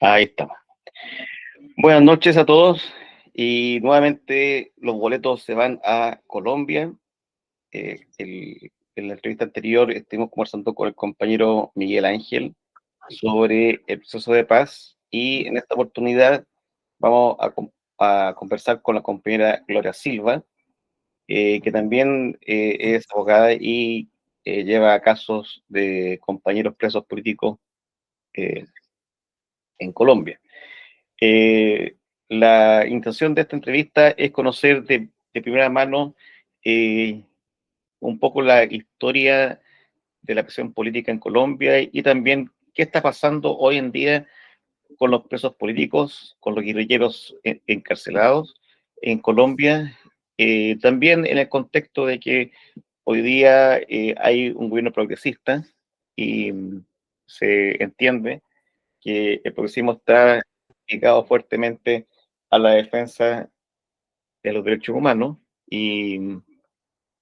Ahí estamos. Buenas noches a todos y nuevamente los boletos se van a Colombia. En la entrevista anterior estuvimos conversando con el compañero Miguel Ángel sobre el proceso de paz y en esta oportunidad vamos a conversar con la compañera Gloria Silva, que también es abogada y lleva casos de compañeros presos políticos eh, en Colombia. Eh, la intención de esta entrevista es conocer de primera mano eh, un poco la historia de la presión política en Colombia y también qué está pasando hoy en día con los presos políticos, con los guerrilleros encarcelados en Colombia, también en el contexto de que hoy día hay un gobierno progresista y se entiende que el progresismo está ligado fuertemente a la defensa de los derechos humanos y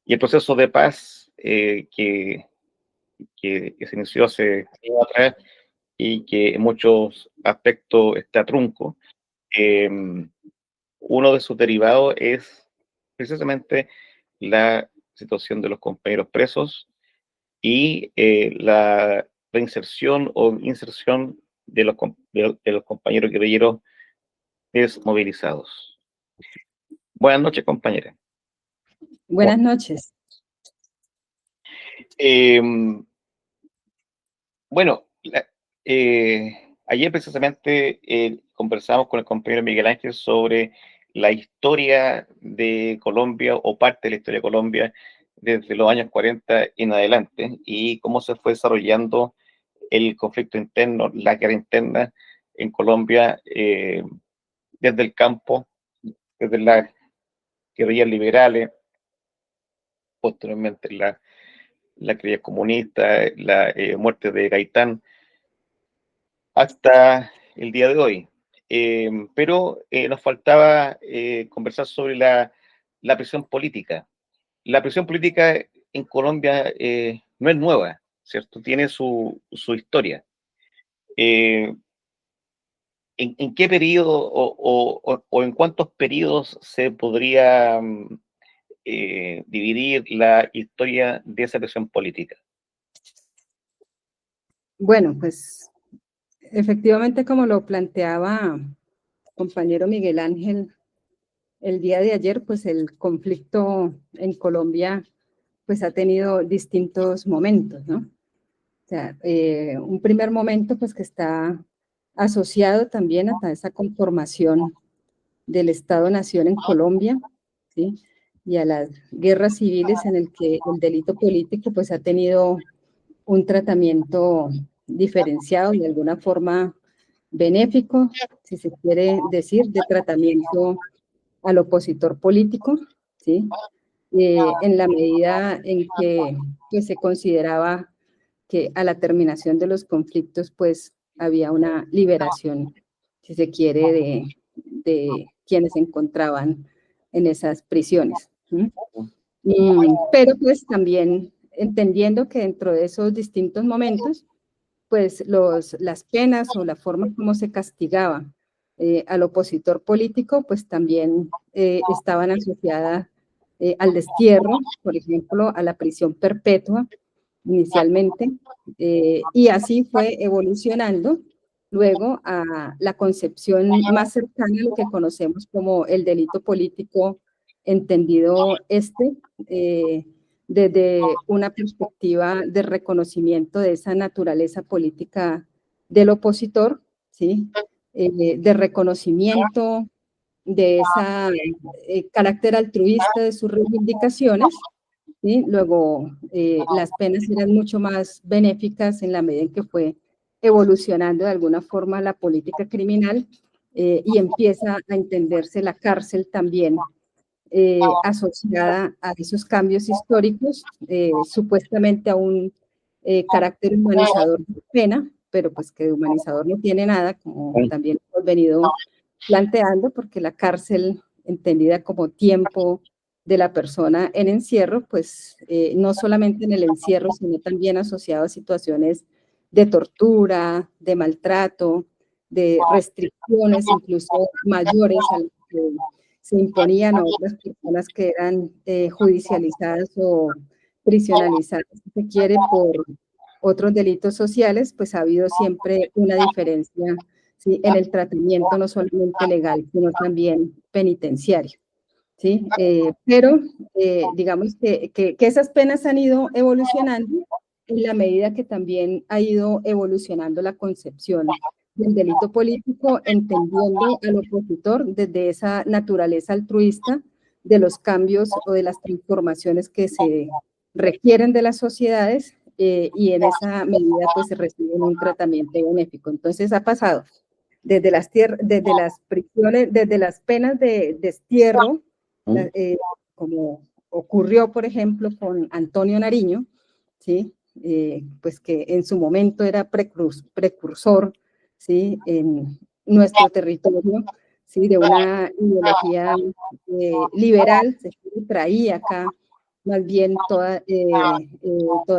el proceso de paz que se inició hace años atrás y que en muchos aspectos está trunco. eh, Uno de sus derivados es precisamente la situación de los compañeros presos y la reinserción o inserción de los compañeros guerrilleros desmovilizados. Buenas noches, compañera. Buenas noches. Eh, bueno, ayer precisamente conversamos con el compañero Miguel Ángel sobre la historia de Colombia o parte de la historia de Colombia desde los años 40 en adelante y cómo se fue desarrollando el conflicto interno, la guerra interna en Colombia desde el campo, desde las guerrillas liberales, posteriormente la guerrilla comunista, la muerte de Gaitán, hasta el día de hoy. Pero nos faltaba conversar sobre la presión política. La presión política en Colombia no es nueva, ¿cierto? Tiene su historia. ¿En qué periodo o en cuántos periodos se podría dividir la historia de esa presión política? Bueno, pues efectivamente, como lo planteaba compañero Miguel Ángel el día de ayer, pues el conflicto en Colombia pues ha tenido distintos momentos, ¿no? O sea, un primer momento pues que está asociado también a esa conformación del Estado-Nación en Colombia, ¿sí? Y a las guerras civiles en el que el delito político pues ha tenido un tratamiento diferenciado, de alguna forma benéfico, si se quiere decir, de tratamiento al opositor político, ¿sí? En la medida en que pues, se consideraba que a la terminación de los conflictos pues había una liberación, si se quiere, de quienes se encontraban en esas prisiones. Pero pues también entendiendo que dentro de esos distintos momentos, pues las penas o la forma como se castigaba al opositor político, pues también estaban asociadas al destierro, por ejemplo, a la prisión perpetua inicialmente, y así fue evolucionando luego a la concepción más cercana a lo que conocemos como el delito político, entendido desde una perspectiva de reconocimiento de esa naturaleza política del opositor, ¿sí? De reconocimiento de ese carácter altruista de sus reivindicaciones, ¿sí? Luego, las penas eran mucho más benéficas en la medida en que fue evolucionando de alguna forma la política criminal y empieza a entenderse la cárcel también asociada a esos cambios históricos, supuestamente a un carácter humanizador de pena, pero pues que de humanizador no tiene nada, como también hemos venido planteando, porque la cárcel, entendida como tiempo de la persona en encierro, pues no solamente en el encierro, sino también asociado a situaciones de tortura, de maltrato, de restricciones, incluso mayores a las que se imponían a otras personas que eran judicializadas o prisionalizadas, si se quiere, por otros delitos sociales, pues ha habido siempre una diferencia, ¿sí?, en el tratamiento no solamente legal, sino también penitenciario. ¿Sí? Pero digamos que esas penas han ido evolucionando en la medida que también ha ido evolucionando la concepción del delito político, entendiendo al opositor desde esa naturaleza altruista de los cambios o de las transformaciones que se requieren de las sociedades, y en esa medida pues se reciben un tratamiento benéfico. Entonces ha pasado desde las prisiones, desde las penas de destierro, como ocurrió, por ejemplo, con Antonio Nariño, ¿sí? Pues que en su momento era precursor, ¿sí?, en nuestro territorio, ¿sí?, de una ideología liberal, se traía acá más bien toda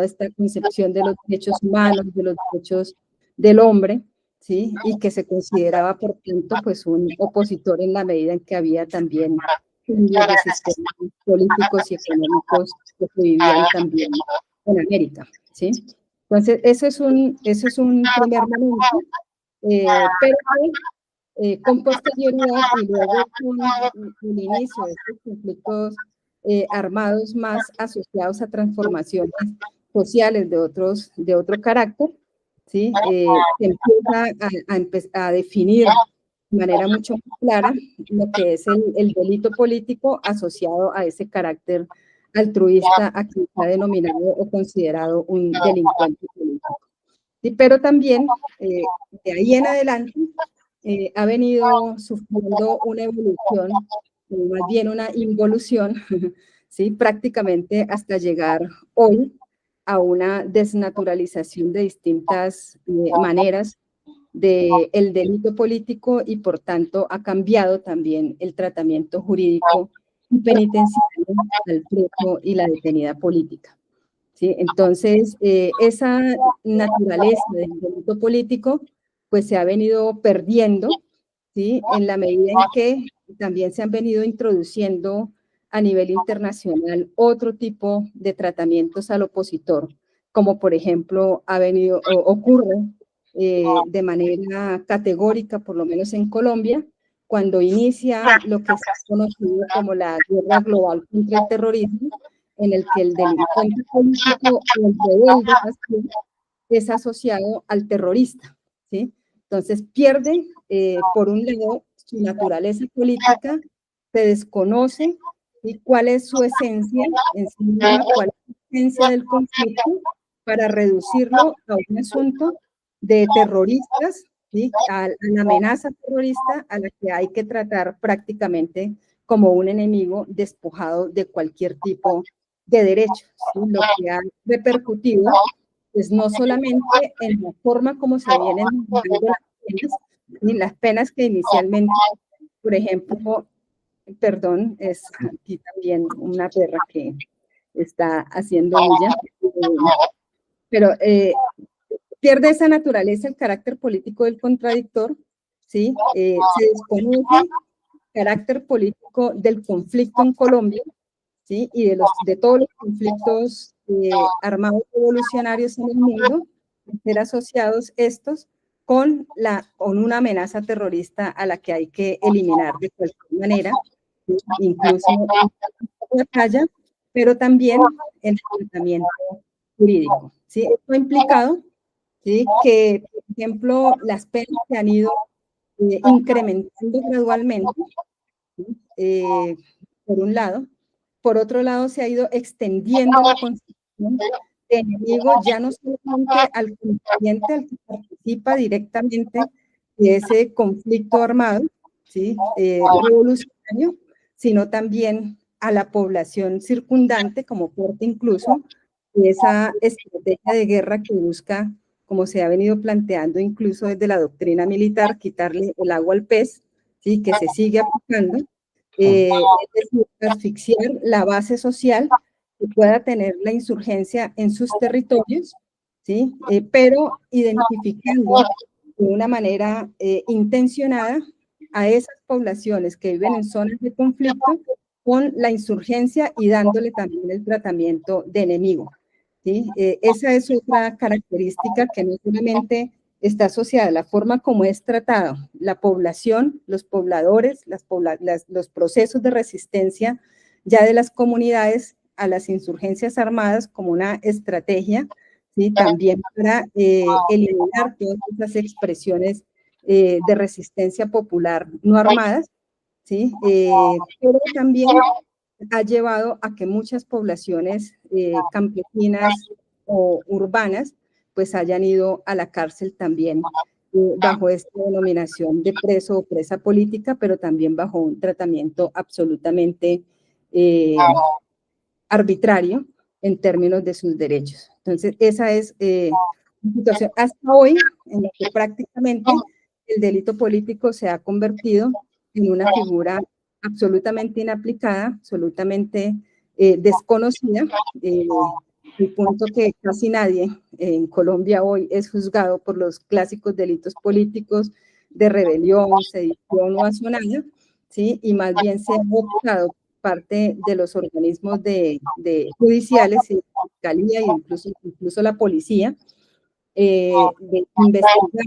esta concepción de los derechos humanos, de los derechos del hombre, ¿sí?, y que se consideraba, por tanto, pues un opositor en la medida en que había también cambios de sistemas políticos y económicos que se vivían también en América, ¿sí? Entonces, eso es un primer momento, pero con posterioridad y luego con el inicio de estos conflictos armados más asociados a transformaciones sociales de otro carácter, ¿sí? Se empieza a definir de manera mucho más clara lo que es el delito político asociado a ese carácter altruista a quien se ha denominado o considerado un delincuente político. Sí, pero también de ahí en adelante ha venido sufriendo una evolución, más bien una involución, ¿sí?, prácticamente hasta llegar hoy a una desnaturalización de distintas maneras del delito político y por tanto ha cambiado también el tratamiento jurídico y penitenciario al preso y la detenida política. ¿Sí? Entonces, esa naturaleza del delito político pues se ha venido perdiendo, ¿sí?, en la medida en que también se han venido introduciendo a nivel internacional otro tipo de tratamientos al opositor, como por ejemplo ocurre de manera categórica, por lo menos en Colombia, cuando inicia lo que se ha conocido como la guerra global contra el terrorismo, en el que el delincuente político o el rebelde es asociado al terrorista, ¿sí? Entonces pierde, por un lado, su naturaleza política, se desconoce, ¿sí?, cuál es su esencia en sí misma, cuál es la esencia del conflicto, para reducirlo a un asunto de terroristas, ¿sí?, a la amenaza terrorista a la que hay que tratar prácticamente como un enemigo despojado de cualquier tipo de derechos, ¿sí?, lo que ha repercutido pues no solamente en la forma como se vienen manejando las penas, ni las penas que inicialmente, por ejemplo, perdón, es aquí también una perra que está haciendo bulla, pero pierde esa naturaleza, el carácter político del contradictor, ¿sí? Se desconoce el carácter político del conflicto en Colombia, ¿sí?, y de todos los conflictos armados revolucionarios en el mundo, ser asociados estos con una amenaza terrorista a la que hay que eliminar de cualquier manera, ¿sí?, incluso en la batalla, pero también en el tratamiento jurídico, ¿sí? Esto ha implicado, ¿sí?, que, por ejemplo, las penas se han ido incrementando gradualmente, ¿sí?, por un lado. Por otro lado, se ha ido extendiendo la concepción de enemigo ya no solamente al contribuyente, al que participa directamente de ese conflicto armado, ¿sí?, revolucionario, sino también a la población circundante, como parte incluso de esa estrategia de guerra que busca, como se ha venido planteando incluso desde la doctrina militar, quitarle el agua al pez, ¿sí?, que se sigue aplicando, es decir, asfixiar la base social que pueda tener la insurgencia en sus territorios, ¿sí?, pero identificando de una manera intencionada a esas poblaciones que viven en zonas de conflicto con la insurgencia y dándole también el tratamiento de enemigo, ¿sí? Esa es otra característica que no solamente está asociada a la forma como es tratado la población, los pobladores, los procesos de resistencia ya de las comunidades a las insurgencias armadas como una estrategia, ¿sí? También para eliminar todas esas expresiones de resistencia popular no armadas, ¿sí? Pero también ha llevado a que muchas poblaciones campesinas o urbanas pues hayan ido a la cárcel también bajo esta denominación de preso o presa política, pero también bajo un tratamiento absolutamente arbitrario en términos de sus derechos. Entonces, esa es una situación hasta hoy en la que prácticamente el delito político se ha convertido en una figura absolutamente inaplicada, absolutamente desconocida, el punto que casi nadie en Colombia hoy es juzgado por los clásicos delitos políticos de rebelión, sedición o asonada, ¿sí? Y más bien se ha optado parte de los organismos de judiciales y de fiscalía e incluso la policía de investigar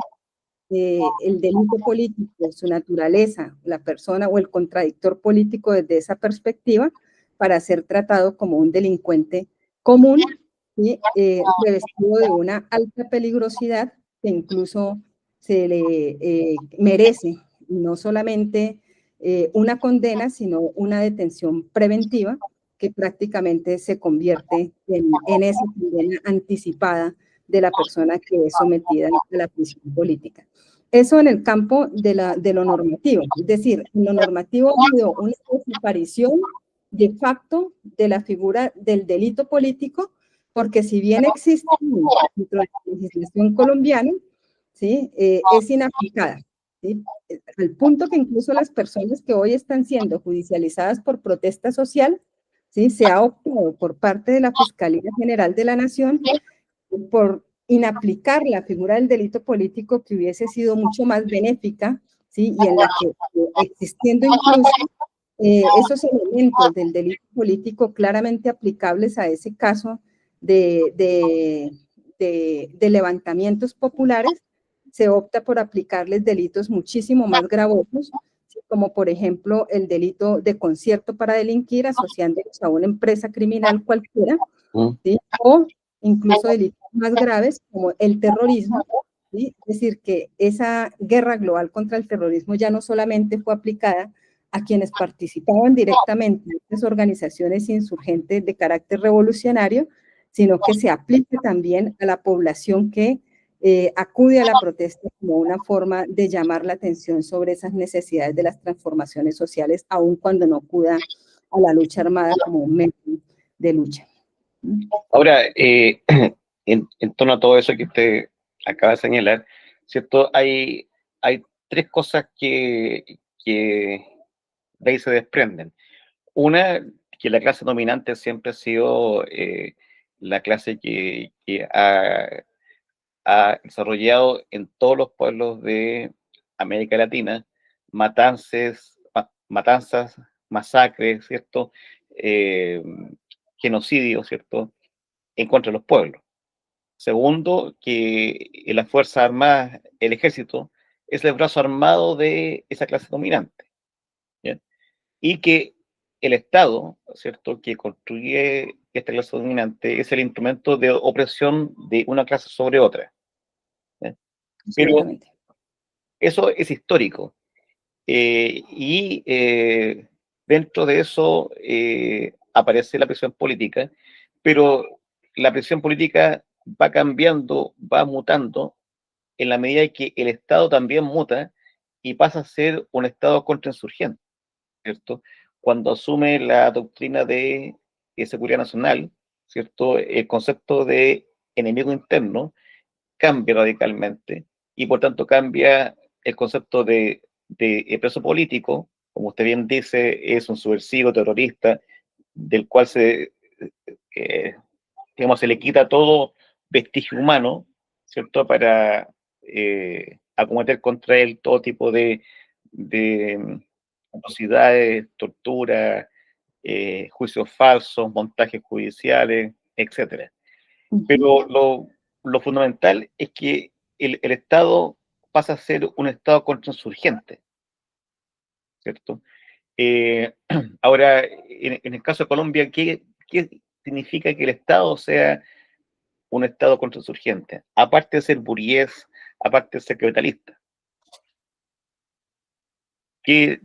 el delito político, su naturaleza, la persona o el contradictor político desde esa perspectiva para ser tratado como un delincuente común y revestido de una alta peligrosidad que incluso se le merece no solamente una condena, sino una detención preventiva que prácticamente se convierte en esa condena anticipada de la persona que es sometida a la prisión política. Eso en el campo de lo normativo, es decir, en lo normativo ha habido una desaparición de facto de la figura del delito político, porque si bien existe dentro de la legislación colombiana, ¿sí? Es inaplicada, ¿sí? Al punto que incluso las personas que hoy están siendo judicializadas por protesta social, ¿sí? Se ha optado por parte de la Fiscalía General de la Nación por inaplicar la figura del delito político que hubiese sido mucho más benéfica, ¿sí? Y en la que existiendo incluso esos elementos del delito político claramente aplicables a ese caso de levantamientos populares, se opta por aplicarles delitos muchísimo más gravosos, ¿sí? Como por ejemplo el delito de concierto para delinquir asociándolos a una empresa criminal cualquiera, ¿sí? O incluso delitos más graves como el terrorismo, ¿sí? Es decir, que esa guerra global contra el terrorismo ya no solamente fue aplicada a quienes participaban directamente en estas organizaciones insurgentes de carácter revolucionario, sino que se aplica también a la población que acude a la protesta como una forma de llamar la atención sobre esas necesidades de las transformaciones sociales, aun cuando no acuda a la lucha armada como un medio de lucha. Ahora, en torno a todo eso que usted acaba de señalar, ¿cierto? Hay tres cosas que de ahí se desprenden. Una, que la clase dominante siempre ha sido la clase que ha desarrollado en todos los pueblos de América Latina matanzas, masacres, ¿cierto? Genocidio, ¿cierto? En contra de los pueblos. Segundo, que las Fuerzas Armadas, el ejército, es el brazo armado de esa clase dominante. ¿Ya? Y que el Estado, ¿cierto?, que construye esta clase dominante es el instrumento de opresión de una clase sobre otra. ¿Ya? Pero eso es histórico. Dentro de eso aparece la presión política, pero la presión política va cambiando, va mutando en la medida que el Estado también muta y pasa a ser un Estado contrainsurgente, ¿cierto? Cuando asume la doctrina de seguridad nacional, ¿cierto? El concepto de enemigo interno cambia radicalmente y por tanto cambia el concepto de preso político, como usted bien dice, es un subversivo terrorista del cual digamos, se le quita todo vestigio humano, ¿cierto? Para acometer contra él todo tipo de atrocidades, tortura, juicios falsos, montajes judiciales, etcétera. Pero lo fundamental es que el Estado pasa a ser un Estado contrainsurgente, ¿cierto? Eh, ahora, en el caso de Colombia, ¿qué significa que el Estado sea un Estado contrainsurgente? Aparte de ser burgués, aparte de ser capitalista. ¿Qué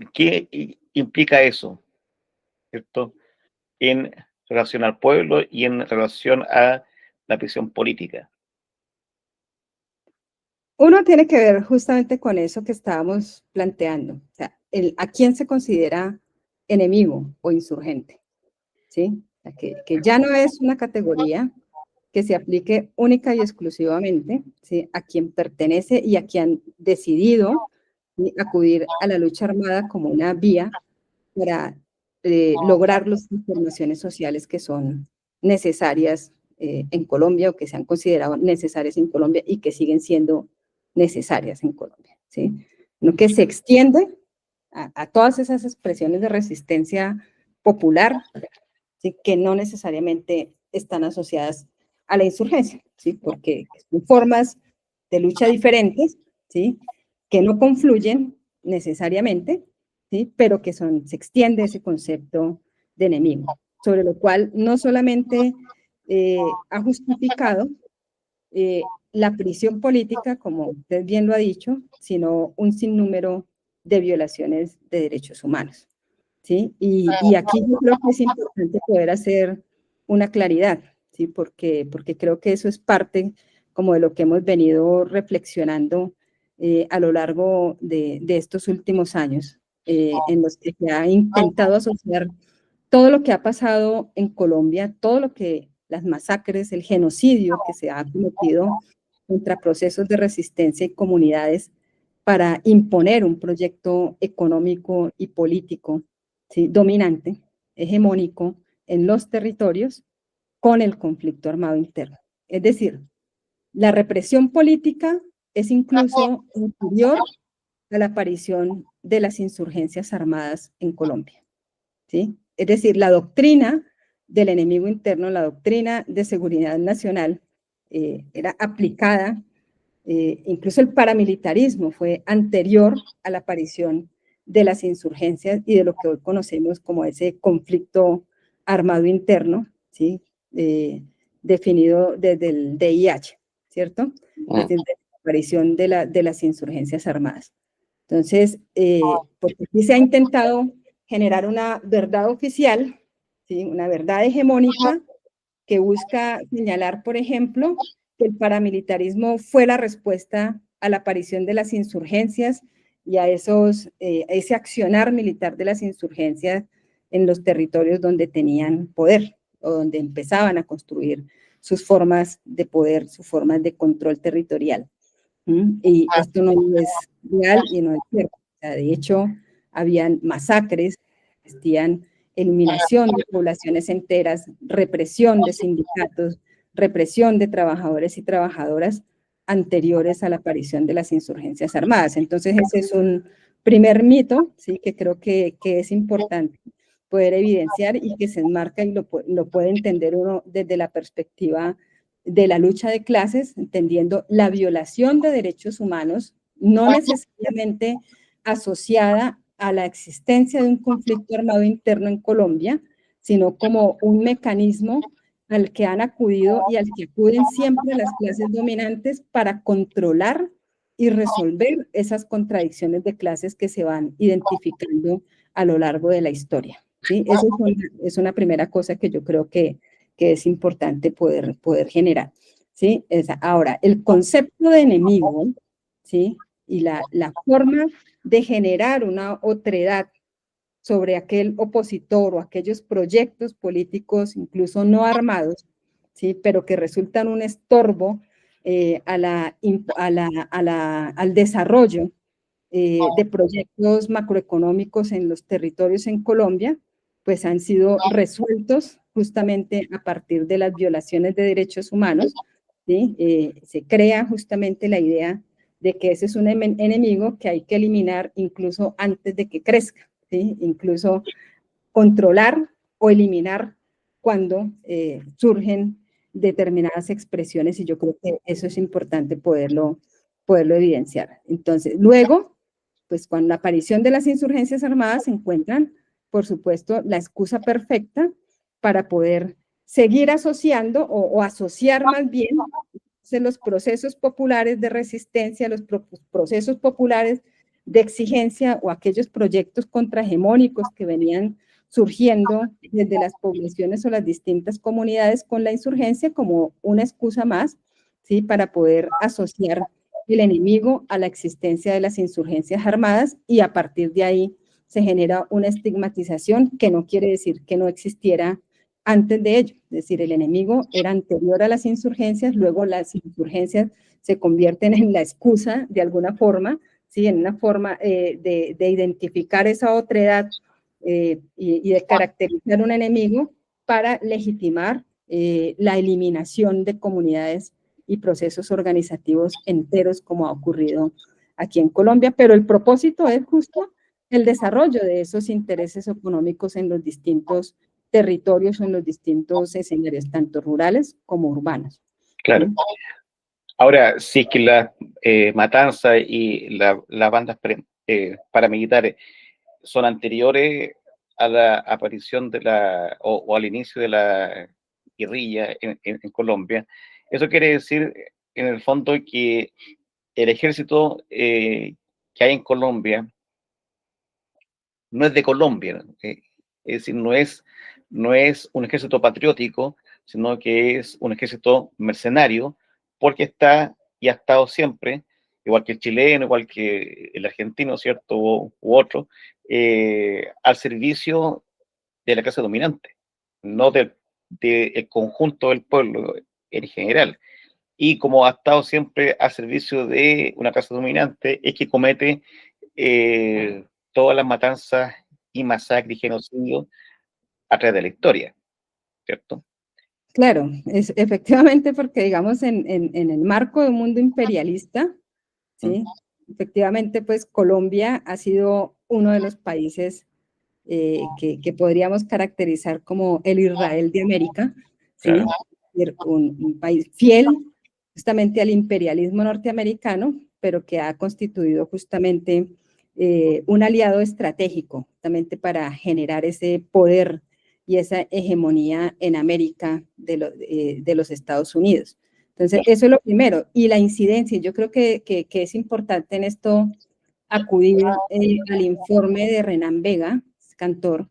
implica eso, ¿cierto? En relación al pueblo y en relación a la prisión política. Uno tiene que ver justamente con eso que estábamos planteando, o sea, a quién se considera enemigo o insurgente, ¿sí? O sea, que ya no es una categoría que se aplique única y exclusivamente, ¿sí?, a quien pertenece y a quien ha decidido, ¿sí?, acudir a la lucha armada como una vía para lograr las transformaciones sociales que son necesarias en Colombia o que se han considerado necesarias en Colombia y que siguen siendo necesarias en Colombia, ¿sí? Lo que se extiende a todas esas expresiones de resistencia popular, ¿sí?, que no necesariamente están asociadas a la insurgencia, ¿sí?, porque son formas de lucha diferentes, ¿sí?, que no confluyen necesariamente, ¿sí?, pero que se extiende ese concepto de enemigo, sobre lo cual no solamente ha justificado la prisión política, como usted bien lo ha dicho, sino un sinnúmero de violaciones de derechos humanos, ¿sí? Y aquí yo creo que es importante poder hacer una claridad, ¿sí? Porque creo que eso es parte como de lo que hemos venido reflexionando a lo largo de estos últimos años, en los que se ha intentado asociar todo lo que ha pasado en Colombia, todo lo que las masacres, el genocidio que se ha cometido contra procesos de resistencia y comunidades para imponer un proyecto económico y político, ¿sí?, dominante, hegemónico en los territorios con el conflicto armado interno. Es decir, la represión política es incluso anterior a la aparición de las insurgencias armadas en Colombia, ¿sí? Es decir, la doctrina del enemigo interno, la doctrina de seguridad nacional, era aplicada, incluso el paramilitarismo fue anterior a la aparición de las insurgencias y de lo que hoy conocemos como ese conflicto armado interno, ¿sí?, definido desde el DIH, ¿cierto? Desde la aparición de las insurgencias armadas. Entonces, porque aquí se ha intentado generar una verdad oficial, ¿sí?, una verdad hegemónica que busca señalar, por ejemplo, que el paramilitarismo fue la respuesta a la aparición de las insurgencias y a ese accionar militar de las insurgencias en los territorios donde tenían poder o donde empezaban a construir sus formas de poder, sus formas de control territorial. Y esto no es real y no es cierto. O sea, de hecho, habían masacres, existían eliminación de poblaciones enteras, represión de sindicatos, represión de trabajadores y trabajadoras anteriores a la aparición de las insurgencias armadas. Entonces, ese es un primer mito, ¿sí?, que creo que es importante poder evidenciar y que se enmarca y lo puede entender uno desde la perspectiva de la lucha de clases, entendiendo la violación de derechos humanos, no necesariamente asociada a la existencia de un conflicto armado interno en Colombia, sino como un mecanismo al que han acudido y al que acuden siempre las clases dominantes para controlar y resolver esas contradicciones de clases que se van identificando a lo largo de la historia, ¿sí? Esa es una primera cosa que yo creo que es importante poder generar, ¿sí? Ahora, el concepto de enemigo, ¿sí?, y la forma de generar una otredad sobre aquel opositor o aquellos proyectos políticos, incluso no armados, ¿sí?, pero que resultan un estorbo al desarrollo de proyectos macroeconómicos en los territorios en Colombia, pues han sido resueltos justamente a partir de las violaciones de derechos humanos, ¿sí? Se crea justamente la idea de que ese es un enemigo que hay que eliminar incluso antes de que crezca, ¿sí? Incluso controlar o eliminar cuando surgen determinadas expresiones, y yo creo que eso es importante poderlo evidenciar. Entonces, luego, pues con la aparición de las insurgencias armadas se encuentran, por supuesto, la excusa perfecta para poder seguir asociando o asociar más bien los procesos populares de resistencia, los procesos populares de exigencia o aquellos proyectos contrahegemónicos que venían surgiendo desde las poblaciones o las distintas comunidades con la insurgencia como una excusa más, ¿sí? Para poder asociar el enemigo a la existencia de las insurgencias armadas, y a partir de ahí se genera una estigmatización que no quiere decir que no existiera antes de ello. Es decir, el enemigo era anterior a las insurgencias, luego las insurgencias se convierten en la excusa de alguna forma, ¿sí? En una forma de identificar esa otredad y de caracterizar un enemigo para legitimar la eliminación de comunidades y procesos organizativos enteros, como ha ocurrido aquí en Colombia, pero el propósito es justo el desarrollo de esos intereses económicos en los distintos territorios o en los distintos escenarios, tanto rurales como urbanos. Claro. ¿Sí? Ahora, si es que las matanzas y las bandas paramilitares son anteriores a la aparición de o al inicio de la guerrilla en Colombia, eso quiere decir, en el fondo, que el ejército que hay en Colombia no es de Colombia, es decir, no es un ejército patriótico, sino que es un ejército mercenario, porque está y ha estado siempre, igual que el chileno, igual que el argentino, ¿cierto? U otro, al servicio de la clase dominante, no del conjunto del pueblo en general. Y como ha estado siempre al servicio de una clase dominante, es que comete todas las matanzas y masacres y genocidios a través de la historia, ¿cierto? Claro, es efectivamente, porque digamos en el marco de un mundo imperialista, ¿sí? Efectivamente, pues Colombia ha sido uno de los países que podríamos caracterizar como el Israel de América, ¿sí? Claro. Un país fiel justamente al imperialismo norteamericano, pero que ha constituido justamente un aliado estratégico, justamente para generar ese poder y esa hegemonía en América de los Estados Unidos. Entonces, eso es lo primero. Y la incidencia, yo creo que es importante en esto acudir al informe de Renan Vega, Cantor,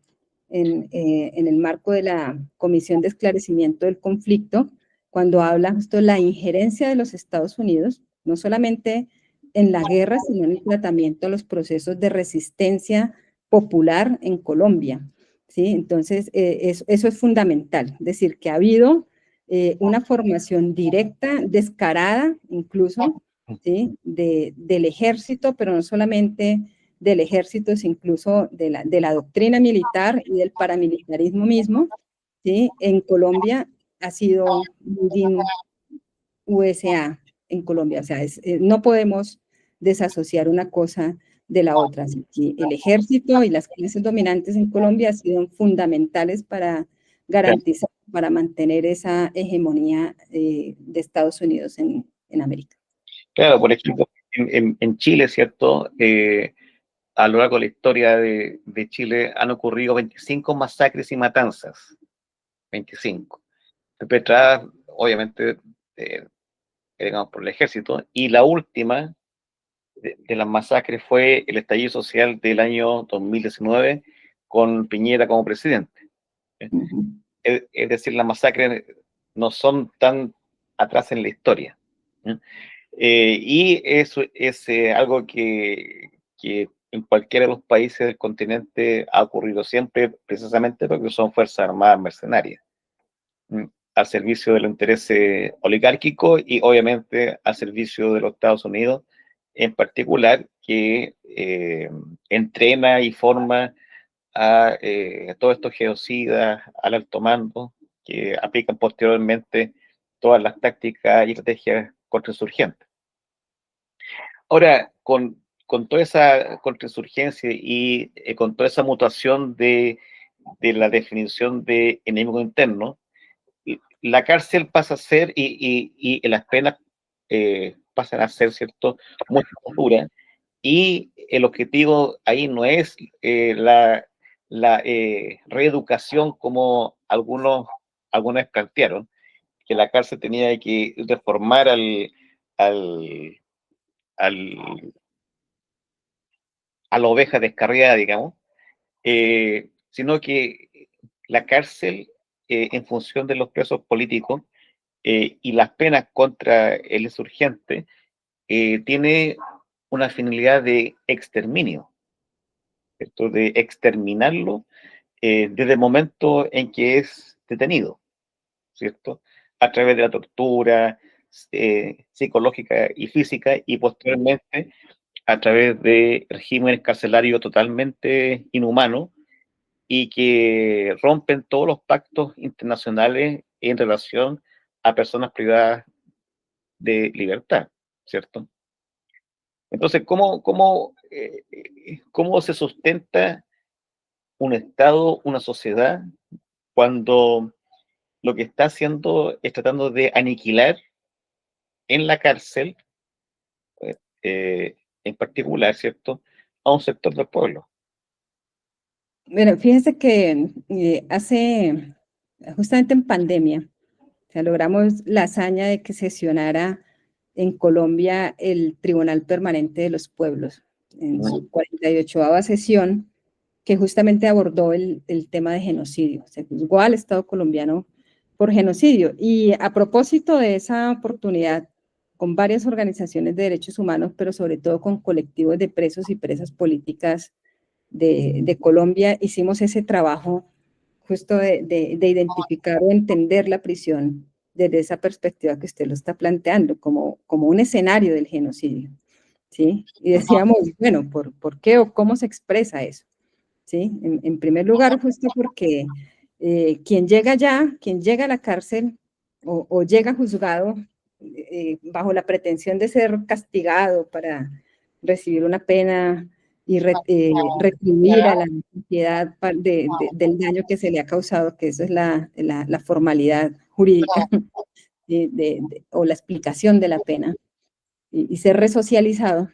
en el marco de la Comisión de Esclarecimiento del Conflicto, cuando habla justo de la injerencia de los Estados Unidos, no solamente en la guerra, sino en el tratamiento de los procesos de resistencia popular en Colombia. ¿Sí? Entonces, eso es fundamental, es decir, que ha habido una formación directa, descarada, incluso, ¿sí? Del ejército, pero no solamente del ejército, sino incluso de la doctrina militar y del paramilitarismo mismo, ¿sí? En Colombia ha sido USA en Colombia, o sea, no podemos desasociar una cosa de la otra. Así que el ejército y las clases dominantes en Colombia han sido fundamentales para garantizar, para mantener esa hegemonía de Estados Unidos en América. Claro, por ejemplo, en Chile, ¿cierto? A lo largo de la historia de Chile han ocurrido 25 masacres y matanzas. 25. Perpetradas, obviamente, digamos, por el ejército. Y la última de las masacres fue el estallido social del año 2019 con Piñera como presidente. Es decir, las masacres no son tan atrás en la historia. Y eso es algo que en cualquiera de los países del continente ha ocurrido siempre, precisamente porque son fuerzas armadas mercenarias, al servicio de los intereses oligárquicos y obviamente al servicio de los Estados Unidos en particular, que entrena y forma a todos estos genocidas al alto mando, que aplican posteriormente todas las tácticas y estrategias contra insurgentes. Ahora, con toda esa contrainsurgencia y con toda esa mutación de la definición de enemigo interno, la cárcel pasa a ser y las penas pasan a ser, ¿cierto?, muy duras. Y el objetivo ahí no es la reeducación como algunos plantearon, que la cárcel tenía que reformar al, al, a la oveja descarriada, digamos, sino que la cárcel, en función de los presos políticos y las penas contra el insurgente, tiene una finalidad de exterminio, ¿cierto? De exterminarlo desde el momento en que es detenido, ¿cierto? A través de la tortura psicológica y física y posteriormente a través de regímenes carcelarios totalmente inhumanos y que rompen todos los pactos internacionales en relación a personas privadas de libertad, ¿cierto? Entonces, ¿cómo se sustenta un Estado, una sociedad, cuando lo que está haciendo es tratando de aniquilar en la cárcel, en particular, ¿cierto?, a un sector del pueblo? Bueno, fíjese que justamente en pandemia, o sea, logramos la hazaña de que sesionara en Colombia el Tribunal Permanente de los Pueblos en su 48ª sesión, que justamente abordó el tema de genocidio. Se juzgó al Estado colombiano por genocidio. Y a propósito de esa oportunidad, con varias organizaciones de derechos humanos, pero sobre todo con colectivos de presos y presas políticas de Colombia, hicimos ese trabajo justo de identificar o entender la prisión desde esa perspectiva que usted lo está planteando, como un escenario del genocidio, ¿sí? Y decíamos, bueno, ¿por qué o cómo se expresa eso? ¿Sí? En primer lugar, justo porque quien llega allá, quien llega a la cárcel o llega juzgado bajo la pretensión de ser castigado para recibir una pena y retribuir a la sociedad del daño que se le ha causado, que eso es la formalidad jurídica o la explicación de la pena, y ser resocializado,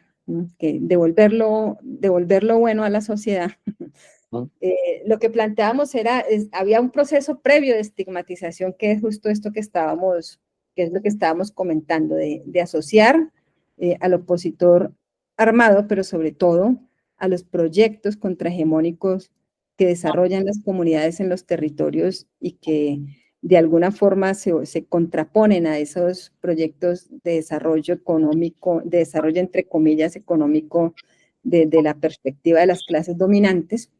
que devolverlo bueno a la sociedad. Lo que planteábamos había un proceso previo de estigmatización, que es justo esto que es lo que estábamos comentando, de asociar al opositor armado, pero sobre todo a los proyectos contrahegemónicos que desarrollan las comunidades en los territorios y que de alguna forma se contraponen a esos proyectos de desarrollo económico, de desarrollo entre comillas económico, desde la perspectiva de las clases dominantes.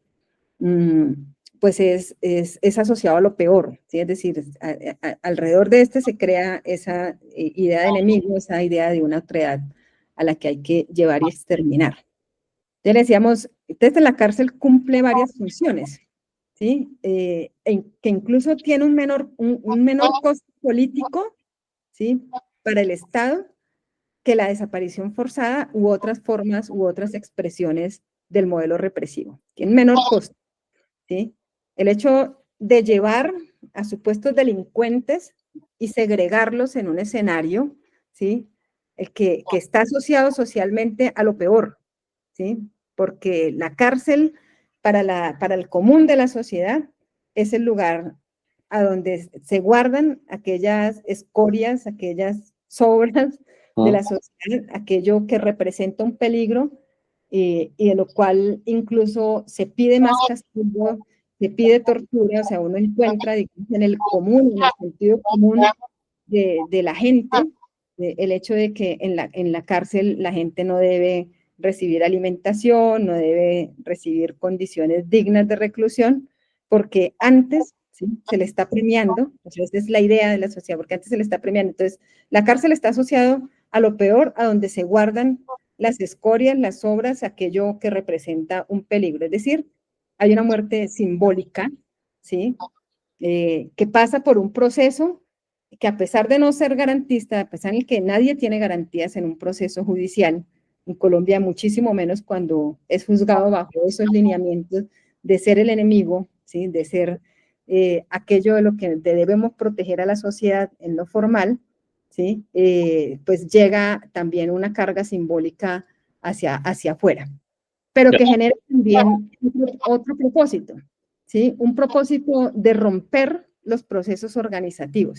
Pues es asociado a lo peor, ¿sí? Es decir, alrededor de se crea esa idea de enemigo, esa idea de una otredad a la que hay que llevar y exterminar. Entonces le decíamos, desde la cárcel cumple varias funciones, ¿sí? Que incluso tiene un menor costo político, ¿sí?, para el Estado que la desaparición forzada u otras formas u otras expresiones del modelo represivo. Tiene menor costo, ¿sí? El hecho de llevar a supuestos delincuentes y segregarlos en un escenario, ¿sí?, que está asociado socialmente a lo peor, ¿sí? Porque la cárcel para el común de la sociedad es el lugar a donde se guardan aquellas escorias, aquellas sobras de la sociedad, aquello que representa un peligro y de lo cual incluso se pide más castigo, se pide tortura, o sea, uno encuentra, digamos, en el común, en el sentido común de la gente, el hecho de que en la cárcel la gente no debe recibir alimentación, no debe recibir condiciones dignas de reclusión, porque antes, ¿sí?, se le está premiando, o sea, esa es la idea de la sociedad, porque antes se le está premiando. Entonces, la cárcel está asociado a lo peor, a donde se guardan las escorias, las obras, aquello que representa un peligro. Es decir, hay una muerte simbólica, ¿sí?, que pasa por un proceso que, a pesar de no ser garantista, a pesar de que nadie tiene garantías en un proceso judicial, en Colombia muchísimo menos cuando es juzgado bajo esos lineamientos de ser el enemigo, ¿sí? De ser aquello de lo que debemos proteger a la sociedad en lo formal, ¿sí? Pues llega también una carga simbólica hacia afuera, pero que genera también otro propósito, ¿sí? Un propósito de romper los procesos organizativos,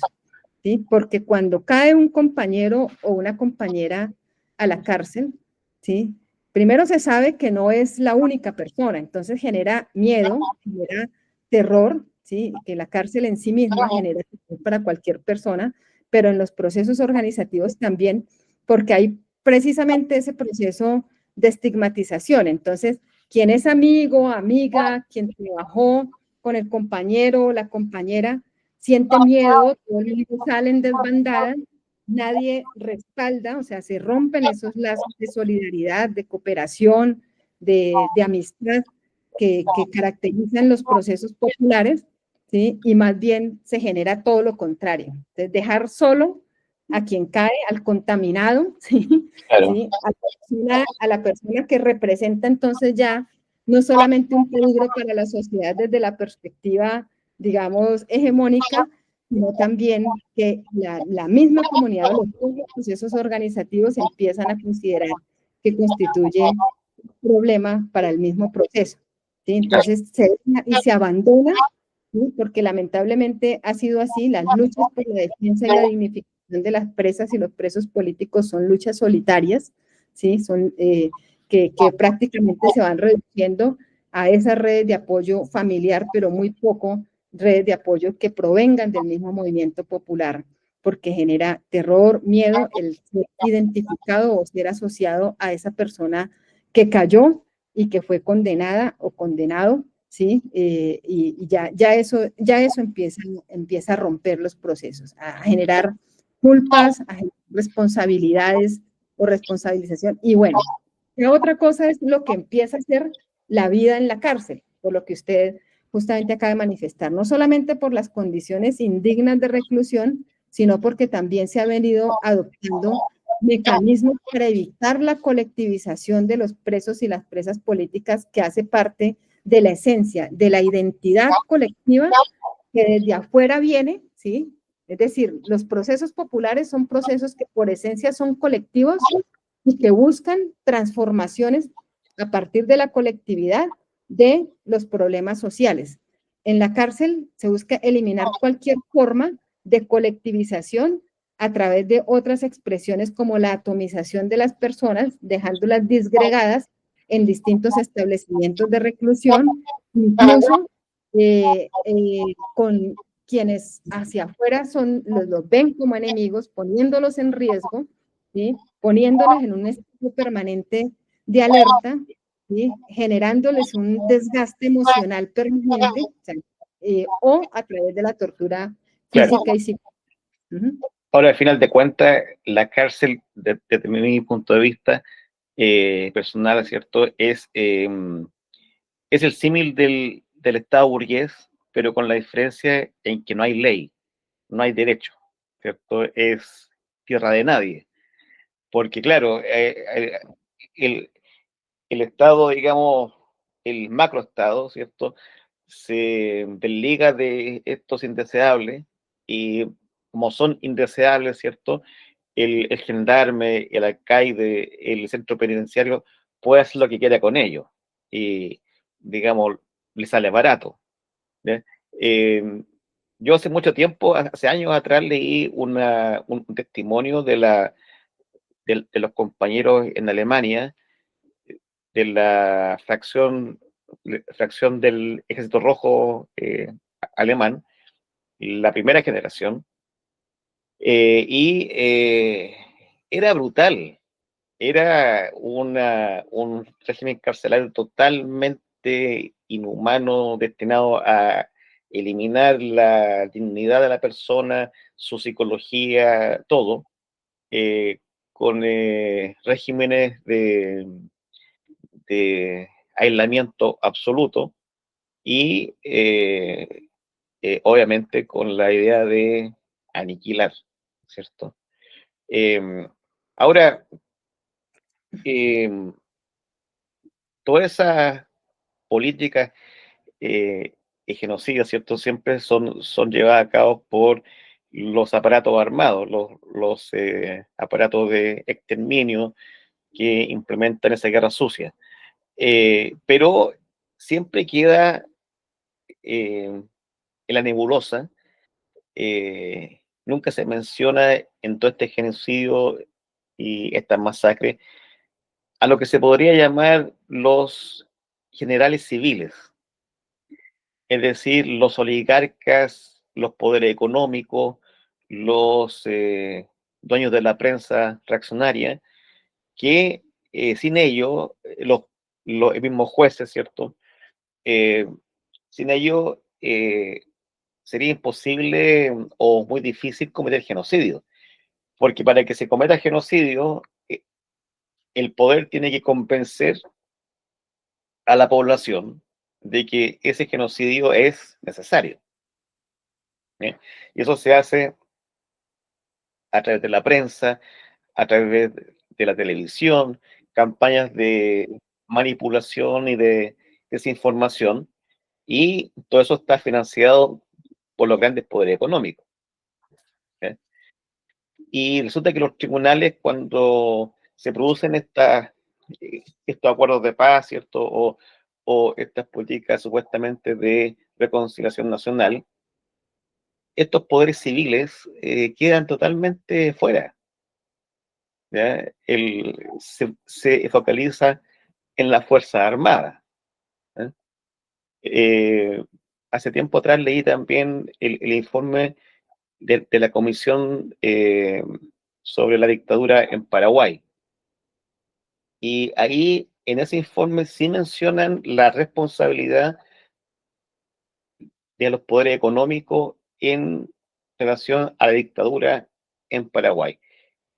¿sí? Porque cuando cae un compañero o una compañera a la cárcel, ¿sí? Primero se sabe que no es la única persona, entonces genera miedo, genera terror, ¿sí? Que la cárcel en sí misma genera terror para cualquier persona, pero en los procesos organizativos también, porque hay precisamente ese proceso de estigmatización. Entonces, quien es amigo, amiga, quien trabajó con el compañero o la compañera, siente miedo, todo el mundo salen desbandadas, nadie respalda, o sea, se rompen esos lazos de solidaridad, de cooperación, de amistad que caracterizan los procesos populares, ¿sí? Y más bien se genera todo lo contrario. Entonces, dejar solo a quien cae, al contaminado, ¿sí? Claro. ¿Sí? A la persona que representa entonces ya no solamente un peligro para la sociedad desde la perspectiva, digamos, hegemónica, sino también que la misma comunidad o los procesos organizativos empiezan a considerar que constituye un problema para el mismo proceso. ¿Sí? Entonces, se abandona, ¿sí? Porque lamentablemente ha sido así, las luchas por la defensa y la dignificación de las presas y los presos políticos son luchas solitarias, ¿sí? Son, que prácticamente se van reduciendo a esas redes de apoyo familiar, pero muy poco redes de apoyo que provengan del mismo movimiento popular, porque genera terror, miedo, el ser identificado o ser asociado a esa persona que cayó y que fue condenada o condenado, ¿sí? Y ya eso empieza a romper los procesos, a generar culpas, a generar responsabilidades o responsabilización. Y bueno, la otra cosa es lo que empieza a ser la vida en la cárcel, por lo que usted justamente acaba de manifestar, no solamente por las condiciones indignas de reclusión, sino porque también se ha venido adoptando mecanismos para evitar la colectivización de los presos y las presas políticas, que hace parte de la esencia, de la identidad colectiva que desde afuera viene, ¿sí? Es decir, los procesos populares son procesos que por esencia son colectivos y que buscan transformaciones a partir de la colectividad de los problemas sociales. En la cárcel se busca eliminar cualquier forma de colectivización a través de otras expresiones como la atomización de las personas, dejándolas disgregadas en distintos establecimientos de reclusión, incluso con quienes hacia afuera los ven como enemigos, poniéndolos en riesgo, ¿sí? Poniéndolos en un estado permanente de alerta, ¿sí? Generándoles un desgaste emocional permanente, o a través de la tortura física Claro. y psicológica. Ahora, al final de cuentas, la cárcel, desde mi punto de vista personal, ¿cierto? Es el símil del Estado burgués, pero con la diferencia en que no hay ley, no hay derecho, ¿cierto? Es tierra de nadie. Porque, claro, el, el Estado, digamos, el macroestado, ¿cierto? Se desliga de estos indeseables y como son indeseables, ¿cierto? El gendarme, el alcaide, el centro penitenciario puede hacer lo que quiera con ellos y, digamos, le sale barato. ¿Ya? Eh, yo hace mucho tiempo, hace años atrás, leí un testimonio de los compañeros en Alemania, de la fracción del Ejército Rojo alemán, la primera generación, era brutal. Era un régimen carcelario totalmente inhumano, destinado a eliminar la dignidad de la persona, su psicología, todo, eh, con regímenes de aislamiento absoluto y obviamente con la idea de aniquilar, ¿cierto? Eh, ahora, todas esas políticas y genocidas, ¿cierto? Siempre son llevadas a cabo por los aparatos armados, los aparatos de exterminio que implementan esa guerra sucia. Pero siempre queda en la nebulosa, nunca se menciona en todo este genocidio y esta masacre a lo que se podría llamar los generales civiles, es decir, los oligarcas, los poderes económicos, los dueños de la prensa reaccionaria, que sin ellos, los mismos jueces, ¿cierto? Eh, Sin ellos sería imposible o muy difícil cometer genocidio, porque para que se cometa genocidio, el poder tiene que convencer a la población de que ese genocidio es necesario. ¿Eh? Y eso se hace a través de la prensa, a través de la televisión, campañas de manipulación y de desinformación, y todo eso está financiado por los grandes poderes económicos. ¿Eh? Y resulta que los tribunales, cuando se producen estos acuerdos de paz, ¿cierto? O estas políticas supuestamente de reconciliación nacional, estos poderes civiles quedan totalmente fuera. ¿Ya? Se focaliza en la Fuerza Armada. ¿Eh? Eh, Hace tiempo atrás leí también el informe de la Comisión sobre la dictadura en Paraguay. Y ahí, en ese informe, sí mencionan la responsabilidad de los poderes económicos en relación a la dictadura en Paraguay.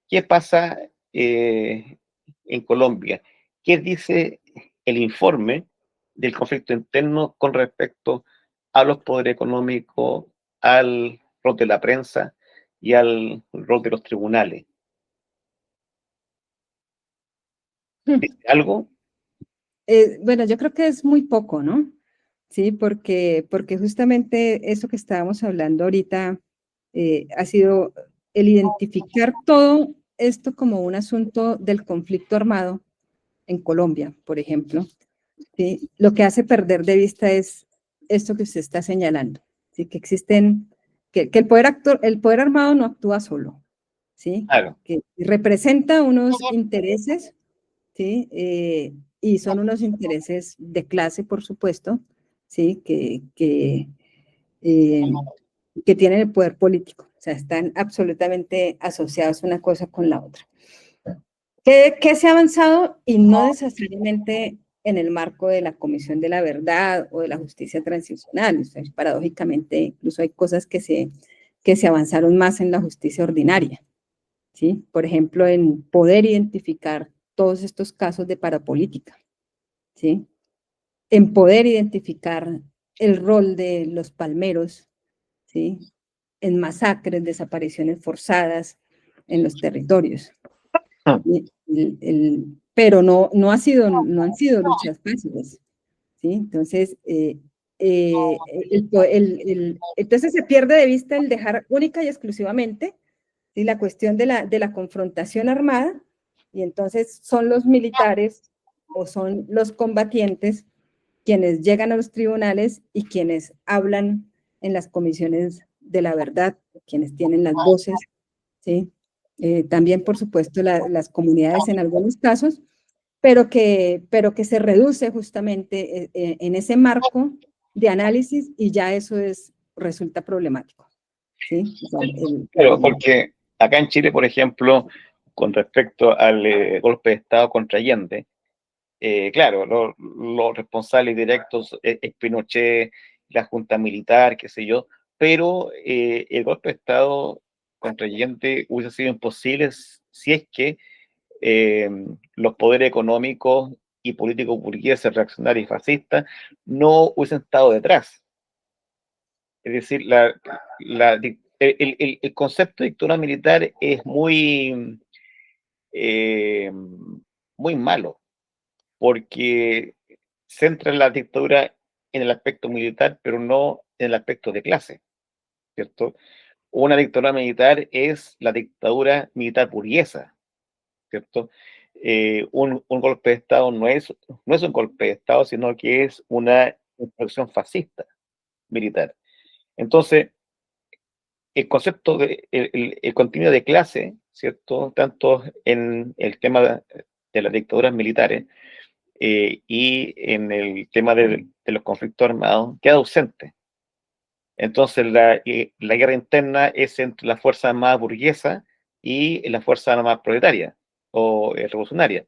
¿Qué pasa en Colombia? ¿Qué dice el informe del conflicto interno con respecto a los poderes económicos, al rol de la prensa y al rol de los tribunales? ¿Dice algo? Bueno, yo creo que es muy poco, ¿no? Sí, porque justamente eso que estábamos hablando ahorita ha sido el identificar todo esto como un asunto del conflicto armado en Colombia, por ejemplo. ¿Sí? Lo que hace perder de vista es esto que usted está señalando, ¿sí? Que existen, que el poder armado no actúa solo, ¿sí? Claro. Que representa unos intereses, ¿sí? Y son unos intereses de clase, por supuesto, ¿sí? Eh, que tienen el poder político, o sea, están absolutamente asociados una cosa con la otra. ¿Qué se ha avanzado? Y no necesariamente en el marco de la Comisión de la Verdad o de la Justicia Transicional. O sea, paradójicamente, incluso hay cosas que se avanzaron más en la justicia ordinaria, ¿sí? Por ejemplo, en poder identificar todos estos casos de parapolítica, ¿sí? En poder identificar el rol de los palmeros, ¿sí? En masacres, desapariciones forzadas en los territorios. Pero no han sido luchas fáciles, ¿sí? Entonces, entonces se pierde de vista el dejar única y exclusivamente, ¿sí? La cuestión de la confrontación armada, y entonces son los militares o son los combatientes quienes llegan a los tribunales y quienes hablan en las comisiones de la verdad, quienes tienen las voces, ¿sí? También, por supuesto, las comunidades en algunos casos, pero que se reduce justamente en ese marco de análisis y ya eso resulta problemático, ¿sí? O sea, Claro, porque acá en Chile, por ejemplo, con respecto al golpe de Estado contra Allende, claro, los responsables directos es Pinochet, la Junta Militar, qué sé yo, pero el golpe de Estado contra Allende hubiese sido imposible si es que eh, los poderes económicos y políticos burgueses, reaccionarios y fascistas no hubiesen estado detrás. Es decir, el concepto de dictadura militar es muy muy malo, porque centra la dictadura en el aspecto militar, pero no en el aspecto de clase, ¿cierto? Una dictadura militar es la dictadura militar burguesa, ¿cierto? Un golpe de Estado no es un golpe de Estado, sino que es una insurrección fascista militar. Entonces, el concepto el contenido de clase, ¿cierto? Tanto en el tema de las dictaduras militares y en el tema de los conflictos armados, queda ausente. Entonces, la guerra interna es entre la fuerza más burguesa y la fuerza más proletaria o revolucionaria,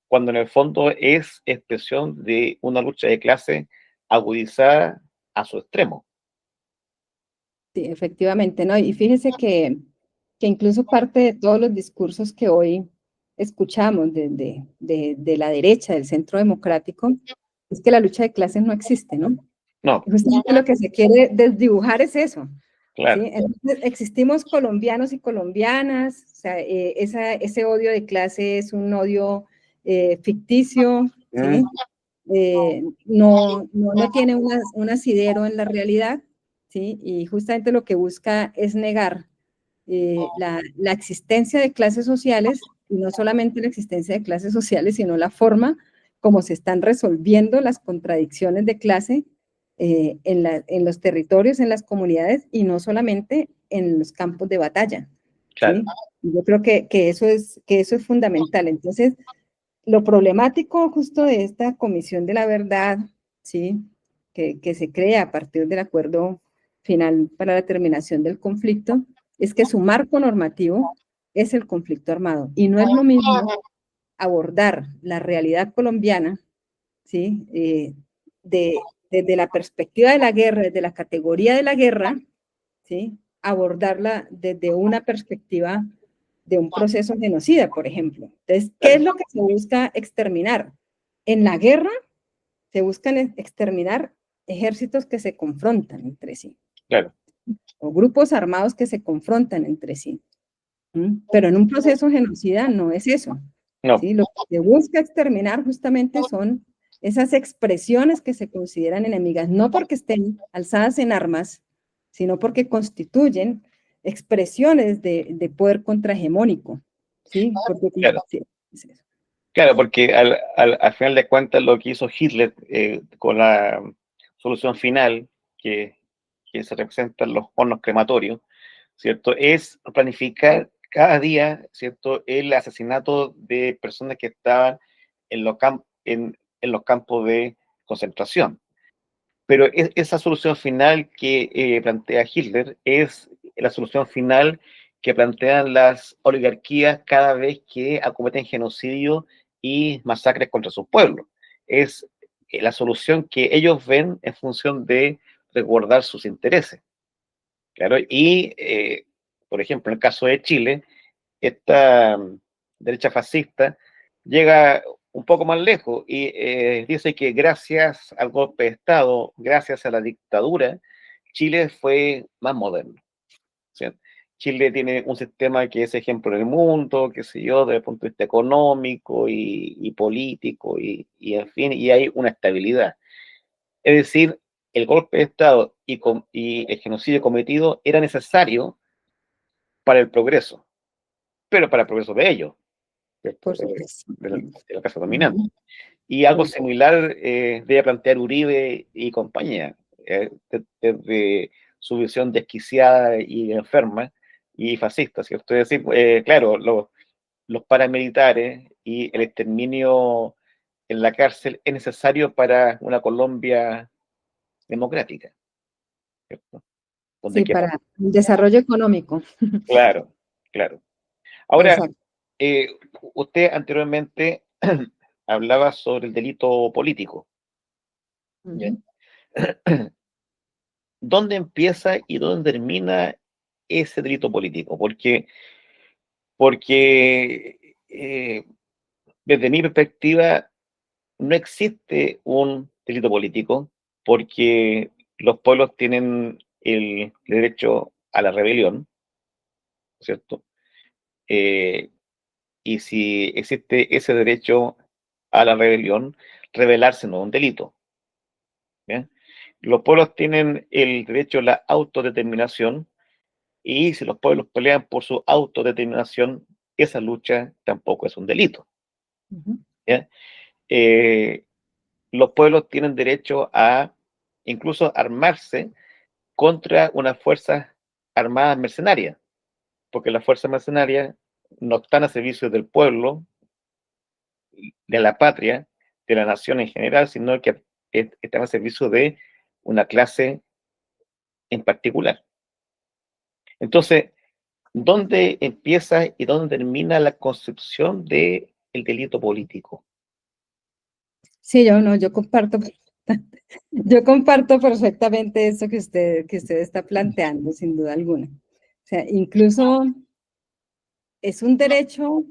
cuando en el fondo es expresión de una lucha de clase agudizada a su extremo. Sí, efectivamente, ¿no? Y fíjese que incluso parte de todos los discursos que hoy escuchamos de la derecha, del centro democrático, es que la lucha de clases no existe, ¿no? No, Y justamente lo que se quiere desdibujar es eso, ¿sí? claro. Entonces, existimos colombianos y colombianas, o sea, ese odio de clase es un odio ficticio, Mm, ¿sí? No tiene un asidero en la realidad, ¿sí? Y justamente lo que busca es negar la existencia de clases sociales, y no solamente la existencia de clases sociales, sino la forma como se están resolviendo las contradicciones de clase en los territorios, en las comunidades, y no solamente en los campos de batalla, claro, ¿sí? Y yo creo que eso es fundamental. Entonces, lo problemático justo de esta Comisión de la Verdad, ¿sí? Que se crea a partir del acuerdo final para la terminación del conflicto, es que su marco normativo es el conflicto armado. Y no es lo mismo abordar la realidad colombiana, ¿sí? Desde la perspectiva de la guerra, desde la categoría de la guerra, ¿sí? Abordarla desde una perspectiva de un proceso genocida, por ejemplo. Entonces, ¿qué es claro, lo que se busca exterminar? En la guerra se buscan exterminar ejércitos que se confrontan entre sí, claro. o grupos armados que se confrontan entre sí. Pero en un proceso genocida no es eso. No, ¿Sí? Lo que se busca exterminar justamente son esas expresiones que se consideran enemigas, no porque estén alzadas en armas, sino porque constituyen expresiones de poder contrahegemónico. ¿Sí? Porque, claro. sí, es eso. Claro, porque al final de cuentas lo que hizo Hitler con la solución final, que se representan los hornos crematorios, ¿cierto? Es planificar cada día, ¿cierto? El asesinato de personas que estaban en los campos de concentración. Pero esa solución final que plantea Hitler es la solución final que plantean las oligarquías cada vez que acometen genocidio y masacres contra su pueblo. Es la solución que ellos ven en función de resguardar sus intereses. Claro, y por ejemplo, en el caso de Chile, esta derecha fascista llega un poco más lejos y dice que gracias al golpe de Estado, gracias a la dictadura, Chile fue más moderno. ¿Sí? Chile tiene un sistema que es ejemplo en el mundo, qué sé yo, desde el punto de vista económico y político, y en fin, y hay una estabilidad. Es decir, el golpe de Estado y el genocidio cometido era necesario para el progreso, pero para el progreso de ellos, ¿cierto? Por supuesto. De la clase dominante. Ujú. Y algo Sí, similar debe plantear Uribe y compañía, desde su visión desquiciada y enferma y fascista, ¿cierto? Es decir, claro, los paramilitares y el exterminio en la cárcel es necesario para una Colombia democrática, ¿cierto? Donde sí, quiera. para el desarrollo económico. Claro, claro. Ahora, Exacto. eh, usted anteriormente hablaba sobre el delito político. ¿Ya? Ujú. ¿Dónde empieza y dónde termina ese delito político? Porque desde mi perspectiva no existe un delito político porque los pueblos tienen el derecho a la rebelión, ¿cierto? Eh, y si existe ese derecho a la rebelión, rebelarse no es un delito. ¿Bien? Los pueblos tienen el derecho a la autodeterminación, y si los pueblos pelean por su autodeterminación, esa lucha tampoco es un delito. ¿Bien? Los pueblos tienen derecho a incluso armarse contra unas fuerzas armadas mercenarias, porque las fuerzas mercenarias no están a servicio del pueblo, de la patria, de la nación en general, sino que están a servicio de una clase en particular. Entonces, ¿dónde empieza y dónde termina la concepción del delito político? Sí, yo comparto, yo comparto perfectamente eso que usted está planteando, sin duda alguna. O sea, incluso es un derecho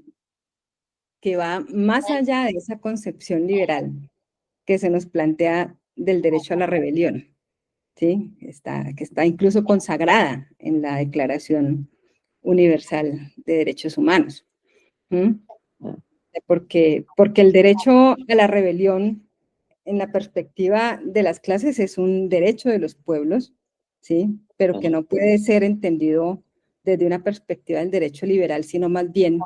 que va más allá de esa concepción liberal que se nos plantea del derecho a la rebelión, ¿sí? Que está incluso consagrada en la Declaración Universal de Derechos Humanos. Porque el derecho a la rebelión, en la perspectiva de las clases, es un derecho de los pueblos, ¿sí? Pero que no puede ser entendido desde una perspectiva del derecho liberal, sino más bien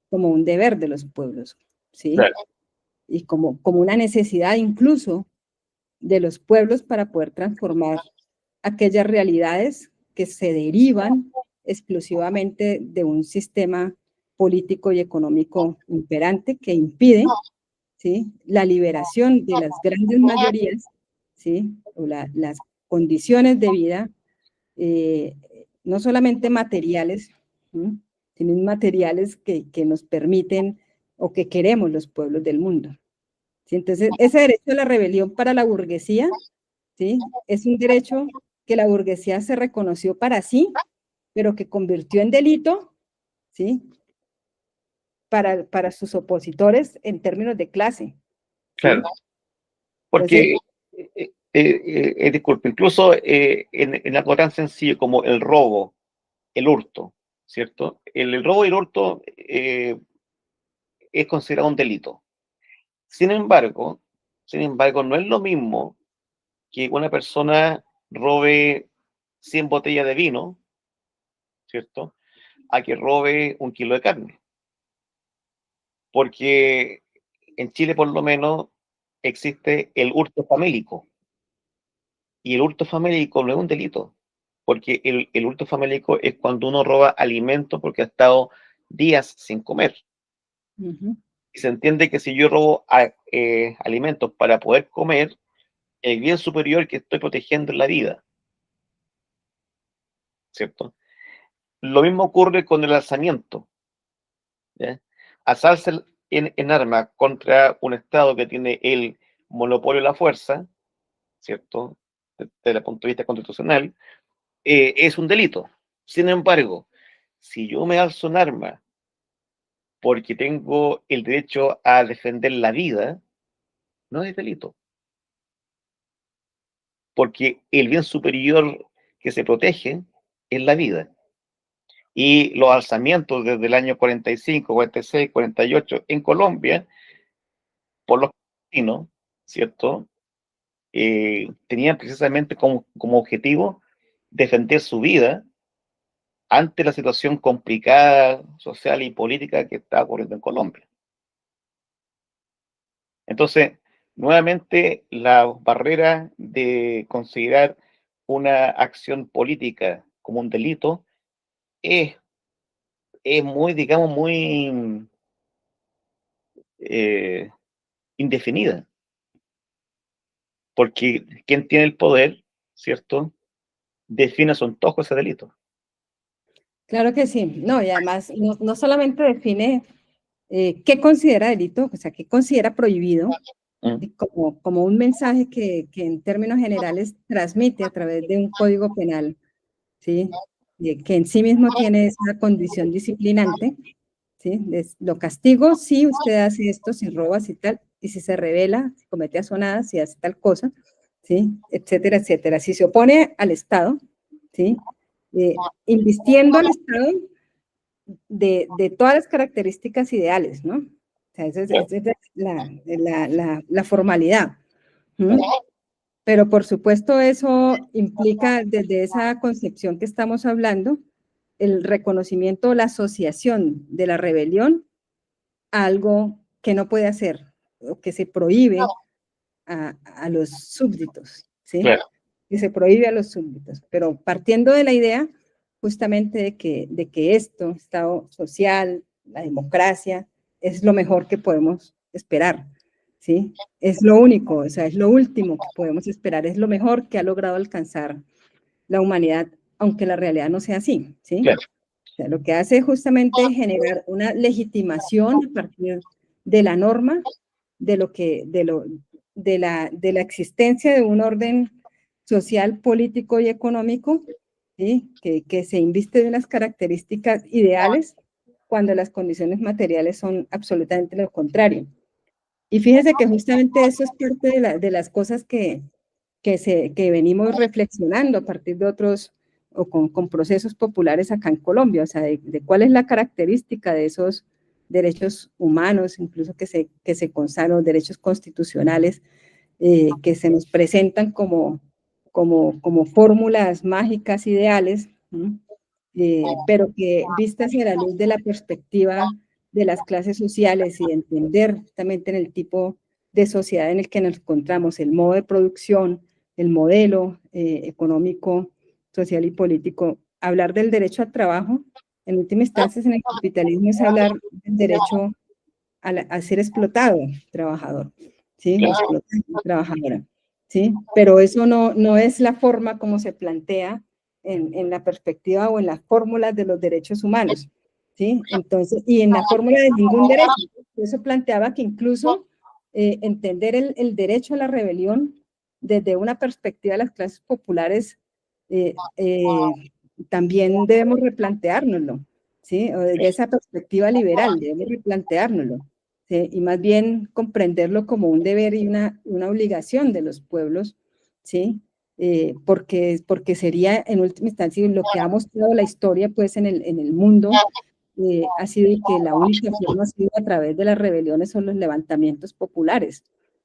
como un deber de los pueblos, ¿sí? Claro. Y como una necesidad incluso de los pueblos para poder transformar aquellas realidades que se derivan exclusivamente de un sistema político y económico imperante que impide, ¿sí?, la liberación de las grandes mayorías, ¿sí?, o las condiciones de vida, no solamente materiales, ¿sí?, sino inmateriales que nos permiten o que queremos los pueblos del mundo. ¿Sí? Entonces, ese derecho a la rebelión para la burguesía, ¿sí?, es un derecho que la burguesía se reconoció para sí, pero que convirtió en delito, ¿sí?, para sus opositores en términos de clase. ¿Sí? Claro. Porque, disculpe, incluso en algo tan sencillo como el robo, el hurto, ¿cierto? El robo y el hurto es considerado un delito. Sin embargo, no es lo mismo que una persona robe 100 botellas de vino, ¿cierto?, a que robe 1 kilo de carne. Porque en Chile, por lo menos, existe el hurto famélico. Y el hurto famélico no es un delito, porque el hurto famélico es cuando uno roba alimento porque ha estado días sin comer. Y se entiende que si yo robo alimentos para poder comer, el bien superior que estoy protegiendo es la vida, ¿cierto? Lo mismo ocurre con el alzamiento, ¿ya? Alzarse en armas contra un Estado que tiene el monopolio de la fuerza, ¿cierto?, desde el punto de vista constitucional, es un delito. Sin embargo, si yo me alzo en arma porque tengo el derecho a defender la vida, no es delito, porque el bien superior que se protege es la vida. Y los alzamientos desde el año 45, 46, 48 en Colombia, por los campesinos, ¿cierto?, tenían precisamente como objetivo defender su vida ante la situación complicada social y política que está ocurriendo en Colombia. Entonces, nuevamente, la barrera de considerar una acción política como un delito es, es muy, digamos, muy eh, indefinida, porque quien tiene el poder, ¿cierto?, define a su antojo ese delito. Claro que sí. No, y además no solamente define qué considera delito, o sea, qué considera prohibido, Mm. como un mensaje que en términos generales transmite a través de un código penal, ¿sí?, que en sí mismo tiene esa condición disciplinante, ¿sí?, lo castigo si usted hace esto, si roba, si tal, y si se revela, si comete azonadas, si hace tal cosa, ¿sí?, etcétera, etcétera. Si se opone al Estado, ¿sí?, invistiendo al Estado, de todas las características ideales, ¿no? O sea, esa es la formalidad. ¿Mm? Pero por supuesto eso implica desde esa concepción que estamos hablando, el reconocimiento, la asociación de la rebelión a algo que no puede hacer, o que se prohíbe a los súbditos, ¿sí? Claro. Que se prohíbe a los súbditos, pero partiendo de la idea justamente de que esto, Estado social, la democracia, es lo mejor que podemos esperar, ¿sí? Es lo único, o sea, es lo último que podemos esperar, es lo mejor que ha logrado alcanzar la humanidad, aunque la realidad no sea así, ¿sí? Claro. O sea, lo que hace justamente es generar una legitimación a partir de la norma, de lo que, de la existencia de un orden social, político y económico, ¿sí? Que se inviste de unas características ideales cuando las condiciones materiales son absolutamente lo contrario. Y fíjese que justamente eso es parte de las cosas que venimos reflexionando a partir de otros o con procesos populares acá en Colombia, o sea, de cuál es la característica de esos derechos humanos, incluso que se consagran, derechos constitucionales, que se nos presentan como fórmulas mágicas ideales, pero que vistas a la luz de la perspectiva de las clases sociales y entender justamente en el tipo de sociedad en el que nos encontramos, el modo de producción, el modelo económico, social y político. Hablar del derecho al trabajo, en última instancia, en el capitalismo es hablar del derecho a ser explotado, trabajador, ¿sí? Claro. Explotado, trabajadora, ¿sí? Pero eso no es la forma como se plantea en la perspectiva o en las fórmulas de los derechos humanos, ¿sí? Entonces, y en la fórmula de ningún derecho. Eso planteaba que incluso entender el derecho a la rebelión desde una perspectiva de las clases populares, eh, eh, también debemos replanteárnoslo, ¿sí? O desde esa perspectiva liberal debemos replanteárnoslo, ¿sí? Y más bien comprenderlo como un deber y una obligación de los pueblos, ¿sí? Porque sería en última instancia lo que ha mostrado la historia pues en el mundo, ha sido que la única forma ha sido a través de las rebeliones o los levantamientos populares,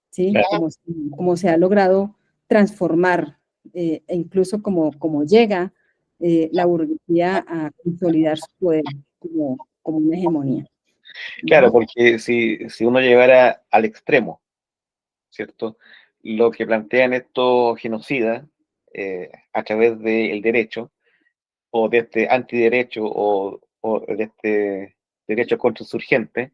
¿sí? Claro. Como se ha logrado transformar, e incluso como llega la burguesía a consolidar su poder como una hegemonía. Claro, Ujú. porque si uno llegara al extremo, ¿cierto? Lo que plantean estos genocidas a través del derecho, o de este antiderecho, o de este derecho contra insurgente,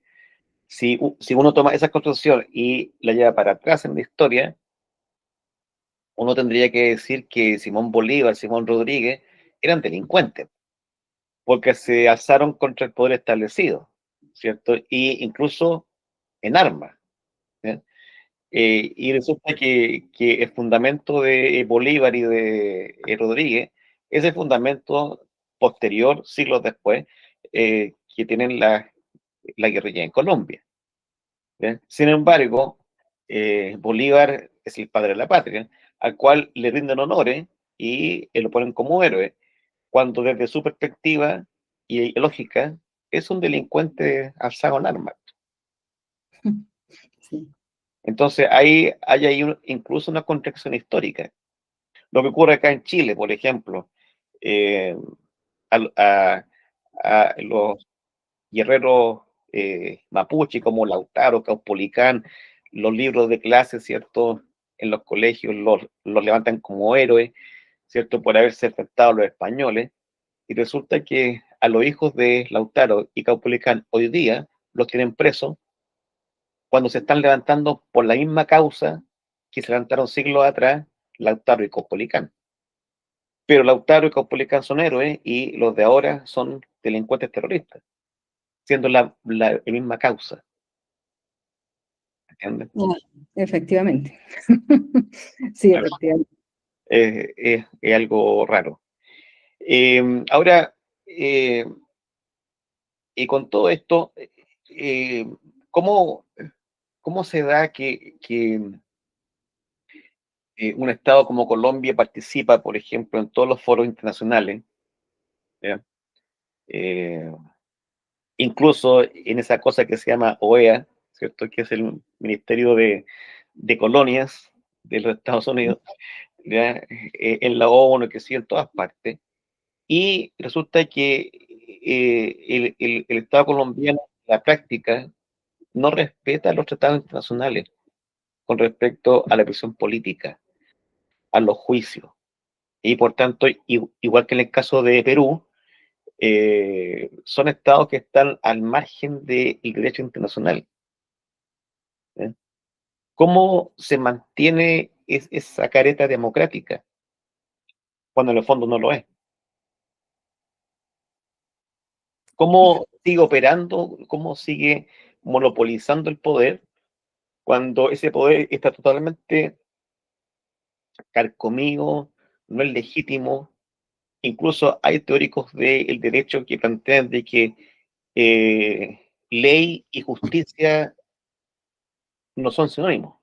si uno toma esa construcción y la lleva para atrás en la historia, uno tendría que decir que Simón Bolívar, Simón Rodríguez, eran delincuentes, porque se alzaron contra el poder establecido, ¿cierto? Y incluso en armas. ¿Sí? Y resulta que el fundamento de Bolívar y de Rodríguez es el fundamento posterior, siglos después, que tienen la guerrilla en Colombia. ¿Sí? Sin embargo, Bolívar es el padre de la patria, al cual le rinden honores y lo ponen como héroe, cuando desde su perspectiva y lógica es un delincuente alzado en armas. Sí. Entonces hay ahí incluso una contracción histórica. Lo que ocurre acá en Chile, por ejemplo, eh, a, a los guerreros mapuche como Lautaro, Caupolicán, los libros de clase, ¿cierto? En los colegios los levantan como héroes, ¿cierto? Por haberse enfrentado a los españoles. Y resulta que a los hijos de Lautaro y Caupolicán hoy día los tienen presos cuando se están levantando por la misma causa que se levantaron siglos atrás Lautaro y Caupolicán. Pero Lautaro y Caupolicán son héroes y los de ahora son delincuentes terroristas, siendo la misma causa, ¿entiendes? Ah, efectivamente. Sí, Claro. efectivamente. Es algo raro. Ahora, y con todo esto, eh, ¿cómo, cómo se da que un Estado como Colombia participa, por ejemplo, en todos los foros internacionales? ¿Ya? incluso en esa cosa que se llama OEA, ¿cierto? Que es el Ministerio de Colonias de los Estados Unidos, ¿ya? En la ONU, que sí, en todas partes. Y resulta que el Estado colombiano, en la práctica, no respeta los tratados internacionales con respecto a la prisión política, a los juicios. Y por tanto, igual que en el caso de Perú, son estados que están al margen del derecho internacional. ¿Eh? ¿Cómo se mantiene esa careta democrática cuando en el fondo no lo es? ¿Cómo sigue operando, cómo sigue monopolizando el poder cuando ese poder está totalmente carcomido, no es legítimo? Incluso hay teóricos del derecho que plantean de que ley y justicia no son sinónimos,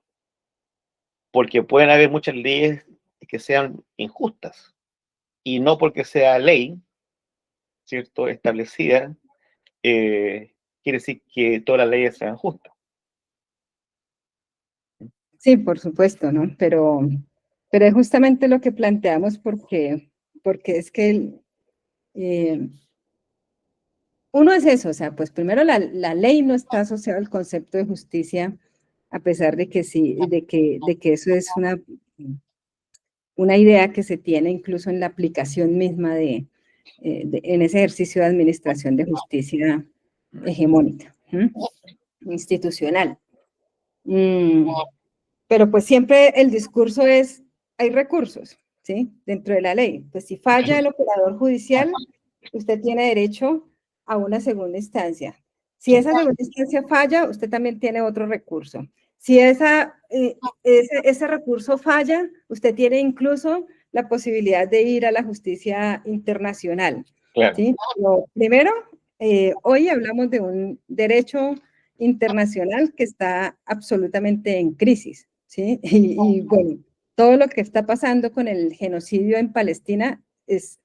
porque pueden haber muchas leyes que sean injustas, y no porque sea ley, ¿cierto?, establecida, quiere decir que todas las leyes sean justas. Sí, por supuesto, ¿no? Pero es justamente lo que planteamos porque es que uno es eso, o sea, pues primero la ley no está asociada al concepto de justicia, a pesar de que sí, de que eso es una idea que se tiene incluso en la aplicación misma en ese ejercicio de administración de justicia hegemónica, institucional. Pero pues siempre el discurso es, hay recursos, ¿sí? Dentro de la ley. Pues si falla el operador judicial, usted tiene derecho a una segunda instancia. Si esa segunda instancia falla, usted también tiene otro recurso. Si ese recurso falla, usted tiene incluso la posibilidad de ir a la justicia internacional. Claro. ¿Sí? Lo primero, hoy hablamos de un derecho internacional que está absolutamente en crisis, ¿sí? Y bueno, todo lo que está pasando con el genocidio en Palestina es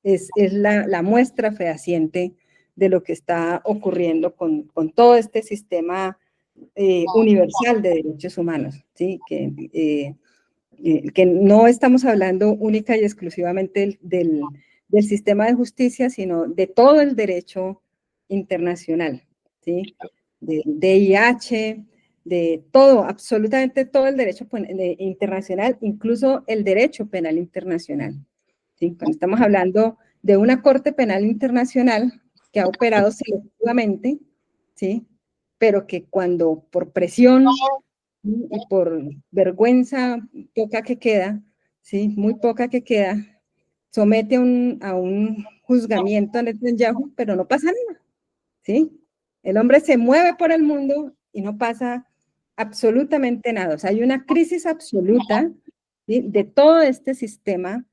la muestra fehaciente de lo que está ocurriendo con todo este sistema universal de derechos humanos, ¿sí? Que no estamos hablando única y exclusivamente del sistema de justicia, sino de todo el derecho internacional, ¿sí? Del DIH, de todo, absolutamente todo el derecho internacional, incluso el derecho penal internacional. ¿Sí? Cuando estamos hablando de una Corte Penal Internacional que ha operado selectivamente, ¿sí? Pero que cuando por presión y por vergüenza poca que queda, ¿sí? Muy poca que queda, somete a un juzgamiento a Netanyahu, pero no pasa nada, ¿sí? El hombre se mueve por el mundo y no pasa absolutamente nada. O sea, hay una crisis absoluta, ¿sí? De todo este sistema,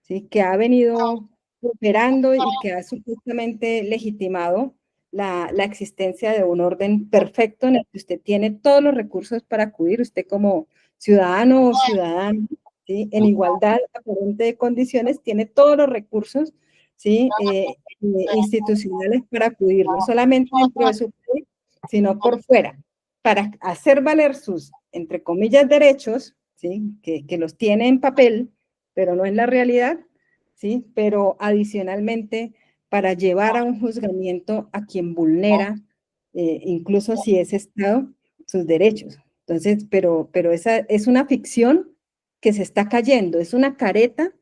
¿sí? Que ha venido operando y que ha supuestamente legitimado la existencia de un orden perfecto en el que usted tiene todos los recursos para acudir, usted como ciudadano o ciudadana, ¿sí? En igualdad aparente de condiciones, tiene todos los recursos, ¿sí? Institucionales para acudir, no solamente dentro de su país, sino por fuera, para hacer valer sus, entre comillas, derechos, ¿sí? Que los tiene en papel, pero no en la realidad, ¿sí? Pero adicionalmente para llevar a un juzgamiento a quien vulnera, incluso si es Estado, sus derechos. Entonces, pero esa es una ficción que se está cayendo, es una careta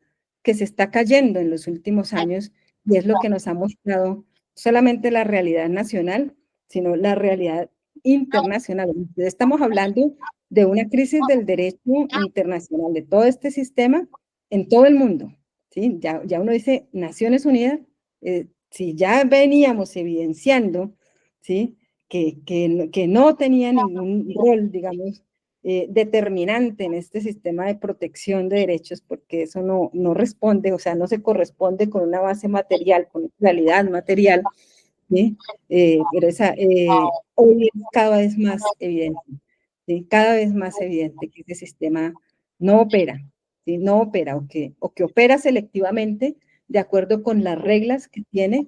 que se está cayendo en los últimos años y es lo que nos ha mostrado solamente la realidad nacional, sino la realidad internacional. Estamos hablando de una crisis del derecho internacional, de todo este sistema en todo el mundo. ¿Sí? Ya uno dice Naciones Unidas, si ya veníamos evidenciando, ¿sí? Que no tenía ningún rol, digamos, determinante en este sistema de protección de derechos, porque eso no responde, o sea, no se corresponde con una base material, con una realidad material, ¿sí? Pero hoy es cada vez más evidente, ¿sí? Cada vez más evidente que ese sistema no opera, ¿sí? No opera o que opera selectivamente de acuerdo con las reglas que tiene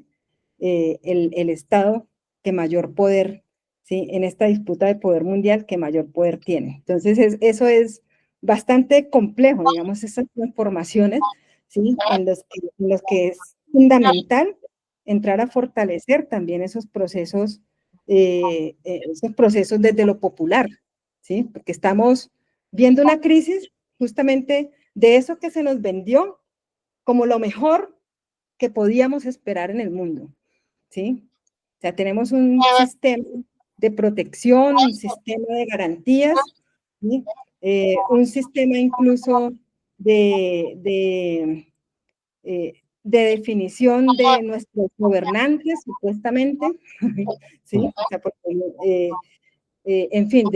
el Estado que mayor poder, ¿sí? En esta disputa de poder mundial, que mayor poder tiene. Entonces, eso es bastante complejo, digamos, esas transformaciones, ¿sí? En los que es fundamental entrar a fortalecer también esos procesos desde lo popular, ¿sí? Porque estamos viendo una crisis justamente de eso que se nos vendió como lo mejor que podíamos esperar en el mundo, ¿sí? O sea, tenemos un sistema de protección, un sistema de garantías, ¿sí? Un sistema incluso de definición de nuestros gobernantes, supuestamente, ¿sí? O sea, porque, en fin,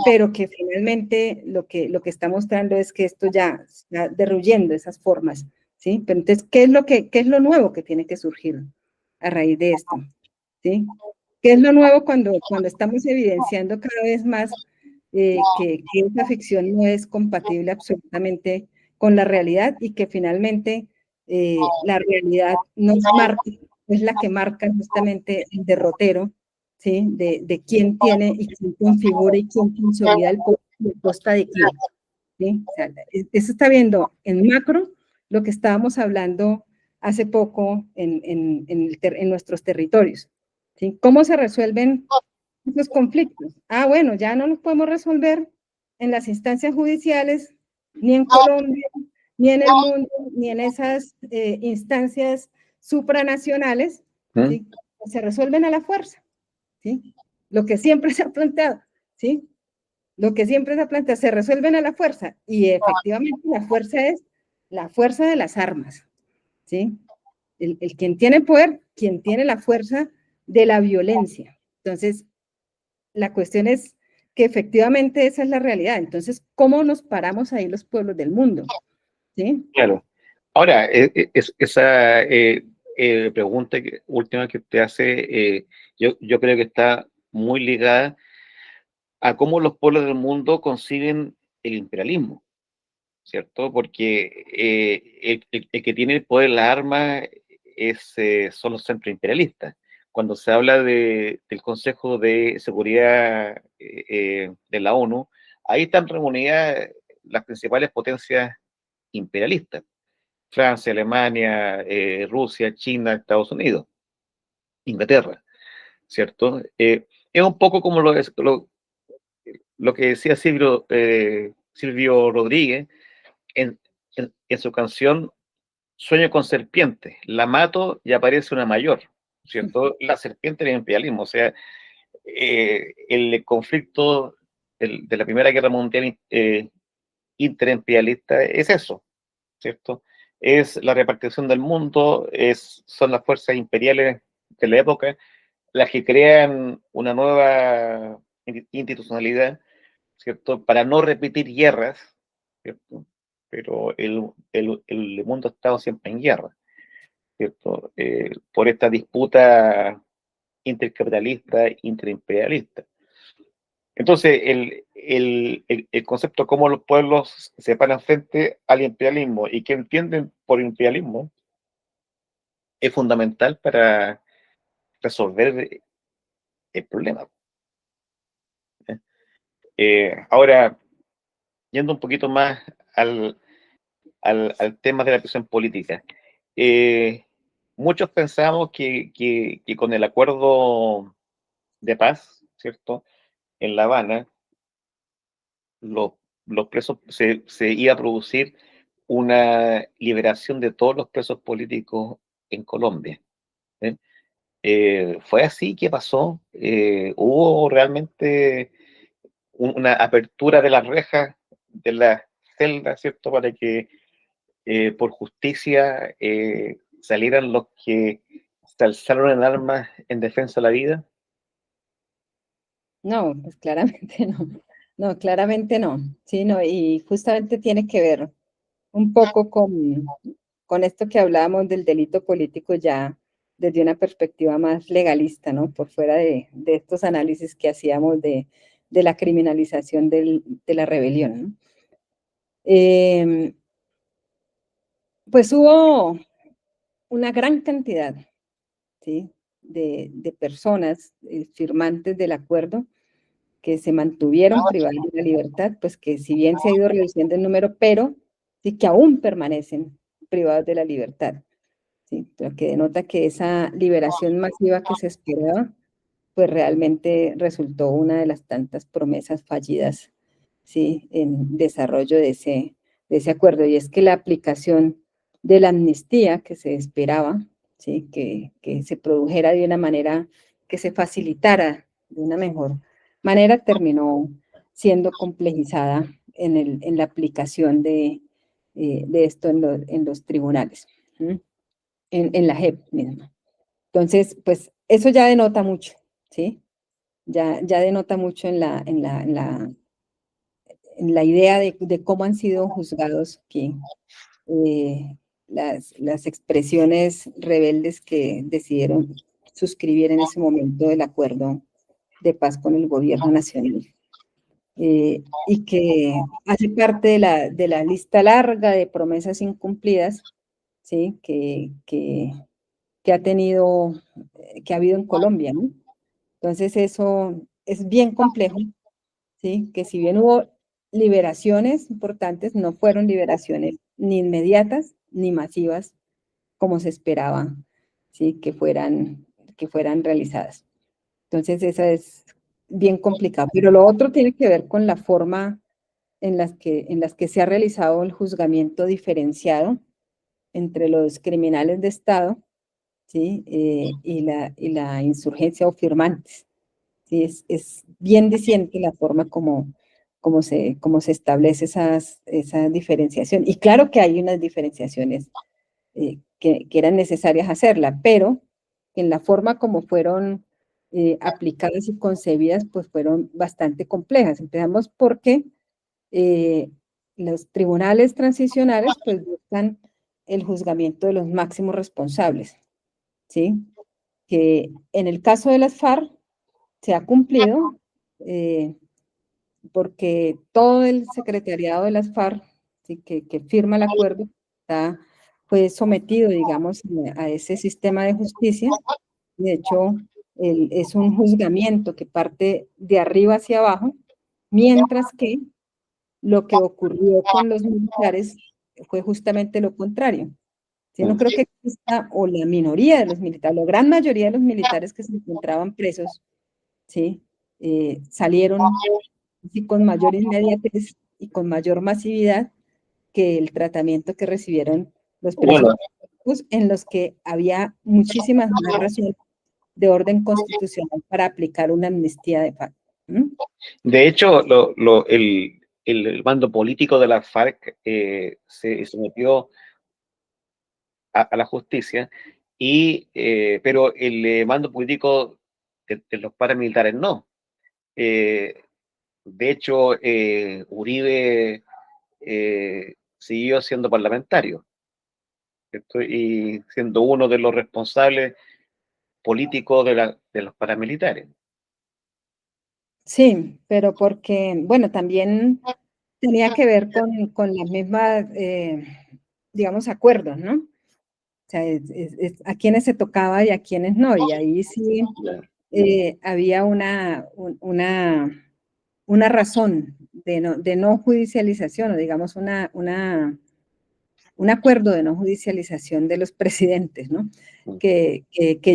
pero que finalmente lo que está mostrando es que esto ya está derruyendo esas formas, ¿sí? Pero entonces, qué es lo nuevo que tiene que surgir a raíz de esto? ¿Sí? ¿Qué es lo nuevo cuando estamos evidenciando cada vez más que esa ficción no es compatible absolutamente con la realidad y que finalmente la realidad nos marca, es la que marca justamente el derrotero, ¿sí? De quién tiene y quién configura y quién consolida el poder a costa de quién, ¿sí? O sea, eso está viendo en macro lo que estábamos hablando hace poco en nuestros territorios, ¿sí? ¿Cómo se resuelven esos conflictos? Ah, bueno, ya no los podemos resolver en las instancias judiciales, ni en Colombia, ni en el mundo, ni en esas instancias supranacionales, ¿Mm? ¿sí? Se resuelven a la fuerza, ¿sí? Lo que siempre se ha planteado, ¿sí? Lo que siempre se plantea, se resuelven a la fuerza, y efectivamente la fuerza es la fuerza de las armas, ¿sí? Quien tiene poder, quien tiene la fuerza de la violencia. Entonces, la cuestión es que efectivamente esa es la realidad. Entonces, ¿cómo nos paramos ahí los pueblos del mundo? ¿Sí? Claro. Ahora, esa pregunta última que usted hace, yo creo que está muy ligada a cómo los pueblos del mundo conciben el imperialismo, ¿cierto? Porque el que tiene el poder, las armas, son los centros imperialistas. Cuando se habla del Consejo de Seguridad de la ONU, ahí están reunidas las principales potencias imperialistas: Francia, Alemania, Rusia, China, Estados Unidos, Inglaterra, ¿cierto? Es un poco como lo que decía Silvio Rodríguez en su canción Sueño con serpiente. La mato y aparece una mayor, ¿cierto? La serpiente del imperialismo, o sea, el conflicto de la Primera Guerra Mundial interimperialista es eso, ¿cierto? Es la repartición del mundo, son las fuerzas imperiales de la época las que crean una nueva institucionalidad, ¿cierto? Para no repetir guerras, ¿cierto? Pero el mundo ha estado siempre en guerra, ¿cierto? Por esta disputa intercapitalista, interimperialista. Entonces, el concepto de cómo los pueblos se paran frente al imperialismo y que entienden por imperialismo es fundamental para resolver el problema. Ahora, yendo un poquito más al, al tema de la presión política, eh, muchos pensamos que con el acuerdo de paz, ¿cierto? En La Habana, los, los presos se iba a producir una liberación de todos los presos políticos en Colombia. ¿Eh? ¿Fue así? ¿Qué pasó? ¿Hubo realmente una apertura de las rejas de las celdas, ¿cierto? Para que por justicia salieran los que se alzaron en armas en defensa de la vida. No, pues claramente no. No, claramente no. Sí, no, y justamente tiene que ver un poco con esto que hablábamos del delito político ya desde una perspectiva más legalista, ¿no? Por fuera de estos análisis que hacíamos de la criminalización de la rebelión, ¿no? Pues hubo una gran cantidad, ¿sí? de personas firmantes del acuerdo que se mantuvieron privadas de la libertad, pues que si bien se ha ido reduciendo el número, pero sí que aún permanecen privados de la libertad, ¿sí? Lo que denota que esa liberación masiva que se esperaba, pues realmente resultó una de las tantas promesas fallidas, ¿sí? En desarrollo de ese acuerdo, y es que la aplicación de la amnistía que se esperaba, ¿sí? Que se produjera de una manera que se facilitara de una mejor manera, terminó siendo complejizada en la aplicación de esto en los tribunales, ¿sí? En la JEP misma. Entonces, pues eso ya denota mucho, ¿sí? Ya denota mucho en la idea de cómo han sido juzgados aquí las expresiones rebeldes que decidieron suscribir en ese momento el acuerdo de paz con el gobierno nacional. Y que hace parte de la lista larga de promesas incumplidas, ¿sí? Que ha tenido, que ha habido en Colombia, ¿no? Entonces eso es bien complejo, ¿sí? Que si bien hubo liberaciones importantes, no fueron liberaciones ni inmediatas ni masivas como se esperaba, ¿sí? Que fueran realizadas. Entonces eso es bien complicado. Pero lo otro tiene que ver con la forma en las que se ha realizado el juzgamiento diferenciado entre los criminales de Estado, ¿sí? Y la insurgencia o firmantes. Sí, es bien diciente la forma como se establece esa diferenciación. Y claro que hay unas diferenciaciones que eran necesarias hacerla, pero en la forma como fueron aplicadas y concebidas, pues fueron bastante complejas. Empezamos porque eh, los tribunales transicionales pues buscan el juzgamiento de los máximos responsables, ¿sí? Que en el caso de las FARC se ha cumplido eh, porque todo el secretariado de las FARC, ¿sí? Que firma el acuerdo fue sometido, digamos, a ese sistema de justicia. De hecho, es un juzgamiento que parte de arriba hacia abajo, mientras que lo que ocurrió con los militares fue justamente lo contrario. ¿Sí? No creo que exista, o la minoría de los militares, la gran mayoría de los militares que se encontraban presos, ¿sí? Salieron sí, con mayor inmediatez y con mayor masividad que el tratamiento que recibieron los presos Bueno, en los que había muchísimas más razones de orden constitucional para aplicar una amnistía de facto. ¿Mm? de hecho, el mando político de la FARC se sometió a la justicia, pero el mando político de los paramilitares no. Eh, de hecho, Uribe siguió siendo parlamentario, ¿cierto? Y siendo uno de los responsables políticos de los paramilitares. Sí, pero porque, bueno, también tenía que ver con las mismas, digamos, acuerdos, ¿no? O sea, a quienes se tocaba y a quienes no, y ahí sí había una razón de no judicialización, o digamos un acuerdo de no judicialización de los presidentes, ¿no? Que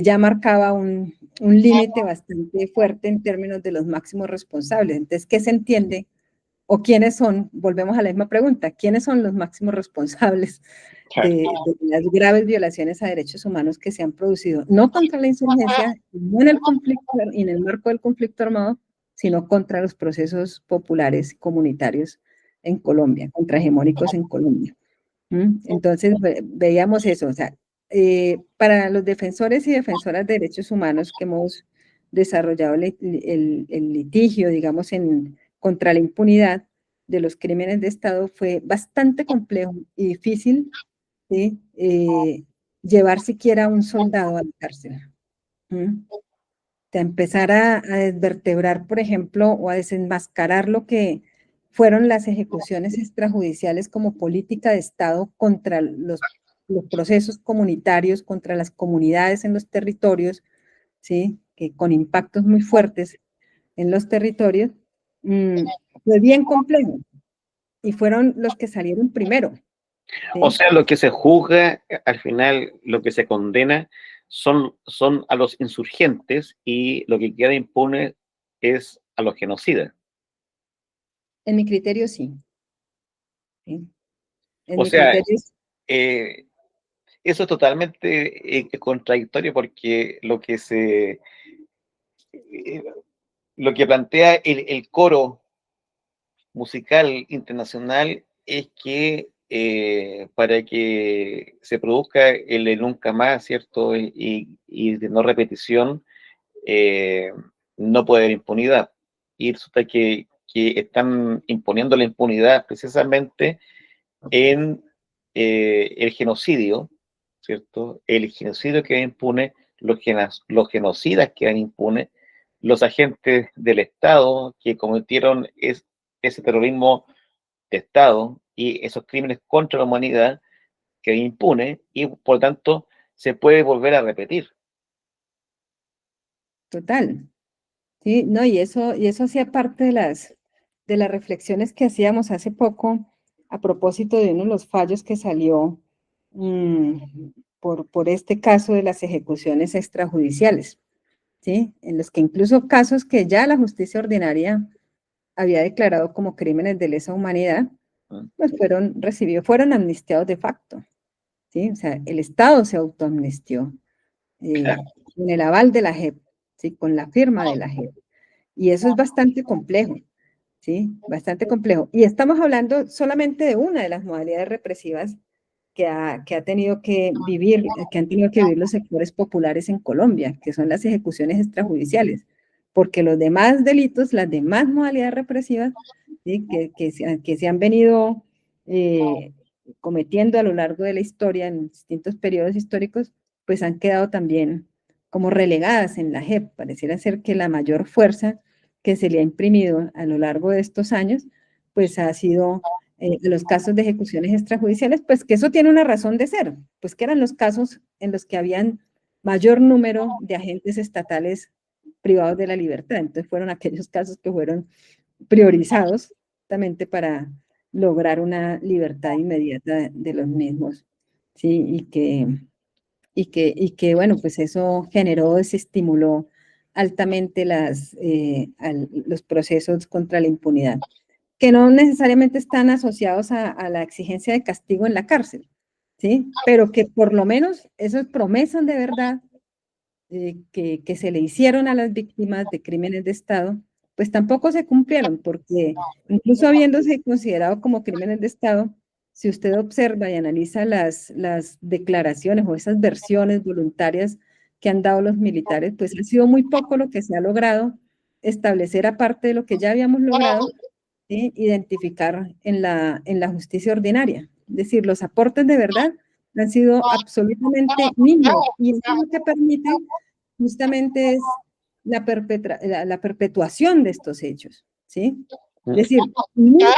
ya marcaba un límite bastante fuerte en términos de los máximos responsables. Entonces, ¿qué se entiende? ¿O quiénes son? Volvemos a la misma pregunta, ¿quiénes son los máximos responsables de las graves violaciones a derechos humanos que se han producido? No contra la insurgencia, no en el conflicto y en el marco del conflicto armado, sino contra los procesos populares y comunitarios en Colombia, contrahegemónicos en Colombia. Entonces veíamos eso, o sea, para los defensores y defensoras de derechos humanos que hemos desarrollado el litigio, digamos, contra la impunidad de los crímenes de Estado, fue bastante complejo y difícil, ¿sí? Llevar siquiera a un soldado a la cárcel. De empezar a desvertebrar, por ejemplo, o a desenmascarar lo que fueron las ejecuciones extrajudiciales como política de Estado contra los procesos comunitarios, contra las comunidades en los territorios, ¿sí? Que con impactos muy fuertes en los territorios, fue bien complejo y fueron los que salieron primero, O ¿sí? sea, lo que se juzga, al final, lo que se condena son a los insurgentes y lo que queda impune es a los genocidas. En mi criterio sí, ¿sí? En O mi sea, criterio eh, eso es totalmente contradictorio porque eh, lo que plantea el coro musical internacional es que para que se produzca el de nunca más, ¿cierto? Y de no repetición, eh, no puede haber impunidad. Y resulta que están imponiendo la impunidad precisamente en el genocidio, ¿cierto? El genocidio queda impune, los genocidas quedan impunes, los agentes del Estado que cometieron ese terrorismo de Estado y esos crímenes contra la humanidad quedan impunes y por lo tanto se puede volver a repetir. total, ¿sí? No, y eso hacía parte de las reflexiones que hacíamos hace poco a propósito de uno de los fallos que salió por este caso de las ejecuciones extrajudiciales, ¿sí? En los que incluso casos que ya la justicia ordinaria había declarado como crímenes de lesa humanidad, pues fueron amnistiados de facto, ¿sí? O sea, el Estado se autoamnistió con el aval de la JEP, ¿sí? Con la firma de la JEP. Y eso es bastante complejo, ¿sí? Bastante complejo. Y estamos hablando solamente de una de las modalidades represivas que ha tenido que vivir, que han tenido que vivir los sectores populares en Colombia, que son las ejecuciones extrajudiciales, porque los demás delitos, las demás modalidades represivas, ¿sí? Que se han venido cometiendo a lo largo de la historia en distintos periodos históricos, pues han quedado también como relegadas en la JEP. Pareciera ser que la mayor fuerza que se le ha imprimido a lo largo de estos años, pues ha sido de los casos de ejecuciones extrajudiciales, pues que eso tiene una razón de ser, pues que eran los casos en los que habían mayor número de agentes estatales privados de la libertad. Entonces fueron aquellos casos que fueron priorizados justamente para lograr una libertad inmediata de los mismos, ¿sí? Bueno, pues eso generó, desestimuló altamente los procesos contra la impunidad, que no necesariamente están asociados a la exigencia de castigo en la cárcel, ¿sí? Pero que por lo menos esas promesas de verdad que se le hicieron a las víctimas de crímenes de Estado, pues tampoco se cumplieron, porque incluso habiéndose considerado como crímenes de Estado, si usted observa y analiza las declaraciones o esas versiones voluntarias que han dado los militares, pues ha sido muy poco lo que se ha logrado establecer, aparte de lo que ya habíamos logrado, ¿sí? Identificar en la justicia ordinaria. Es decir, los aportes de verdad han sido absolutamente mínimos y eso es lo que permite justamente es la perpetuación de estos hechos, ¿sí? Es decir, nunca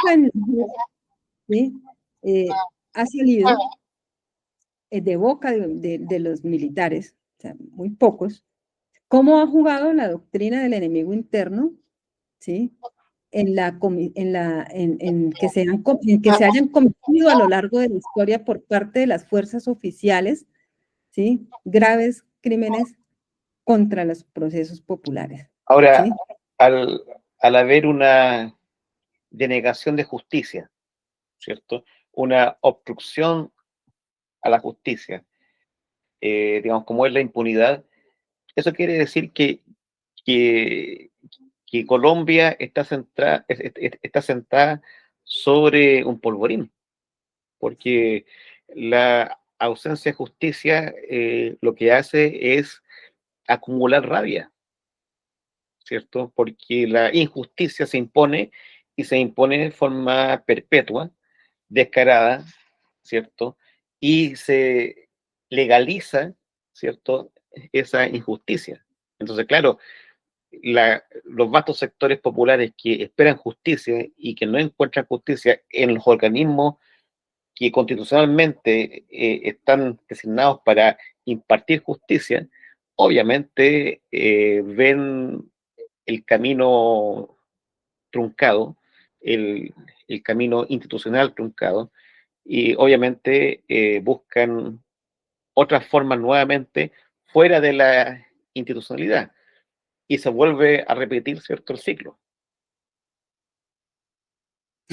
¿sí? Ha salido de boca de los militares, o sea, muy pocos, cómo ha jugado la doctrina del enemigo interno, ¿sí? En que se hayan cometido a lo largo de la historia por parte de las fuerzas oficiales, ¿sí? Graves crímenes contra los procesos populares, Ahora, ¿sí? al, al haber una denegación de justicia, ¿cierto? Una obstrucción a la justicia, digamos, como es la impunidad, eso quiere decir que, que Colombia está sentada sobre un polvorín, porque la ausencia de justicia lo que hace es acumular rabia, ¿cierto? Porque la injusticia se impone y se impone de forma perpetua, descarada, ¿cierto? Y se legaliza, ¿cierto? Esa injusticia. Entonces, claro, los vastos sectores populares que esperan justicia y que no encuentran justicia en los organismos que constitucionalmente están designados para impartir justicia, obviamente ven el camino truncado, el camino institucional truncado, y obviamente buscan otras formas nuevamente fuera de la institucionalidad, y se vuelve a repetir, ¿cierto?, el ciclo.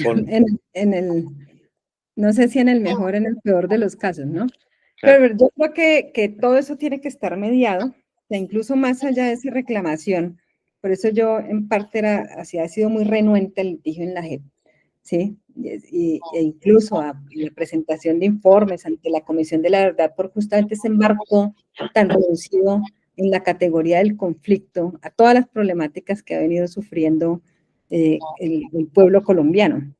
Con, No sé si en el mejor, en el peor de los casos, ¿no? claro, Pero yo creo que todo eso tiene que estar mediado, o sea, incluso más allá de esa reclamación. Por eso yo en parte así, ha sido muy renuente al litigio en la JEP, ¿sí? E incluso a la presentación de informes ante la Comisión de la Verdad por justamente ese marco tan reducido en la categoría del conflicto, a todas las problemáticas que ha venido sufriendo el pueblo colombiano.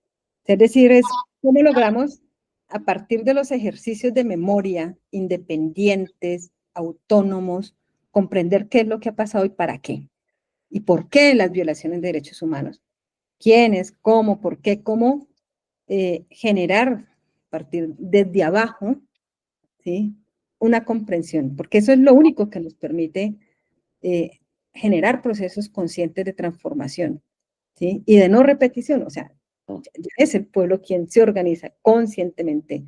Es decir, es cómo logramos a partir de los ejercicios de memoria independientes, autónomos, comprender qué es lo que ha pasado y para qué, y por qué las violaciones de derechos humanos, quiénes, cómo, por qué, cómo generar a partir desde abajo, ¿sí?, una comprensión, porque eso es lo único que nos permite generar procesos conscientes de transformación, ¿sí?, y de no repetición. O sea, ya es el pueblo quien se organiza conscientemente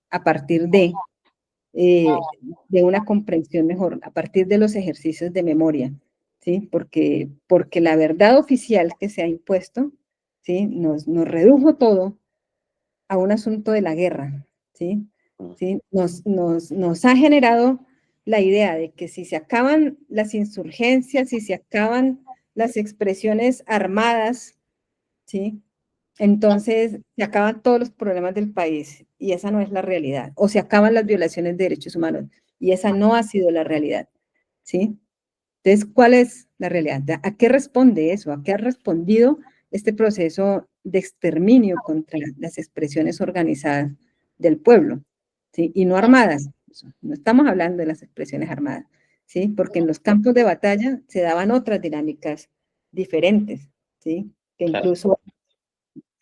a partir de una comprensión mejor, a partir de los ejercicios de memoria, ¿sí? Porque la verdad oficial que se ha impuesto, ¿sí?, nos redujo todo a un asunto de la guerra, ¿sí? ¿Sí? Nos ha generado la idea de que si se acaban las insurgencias, si se acaban las expresiones armadas, ¿sí?, entonces se acaban todos los problemas del país, y esa no es la realidad. O se acaban las violaciones de derechos humanos, y esa no ha sido la realidad, ¿sí? Entonces, ¿cuál es la realidad? ¿A qué responde eso? ¿A qué ha respondido este proceso de exterminio contra las expresiones organizadas del pueblo? ¿Sí? Y no armadas. No estamos hablando de las expresiones armadas, ¿sí? Porque en los campos de batalla se daban otras dinámicas diferentes, ¿sí? claro.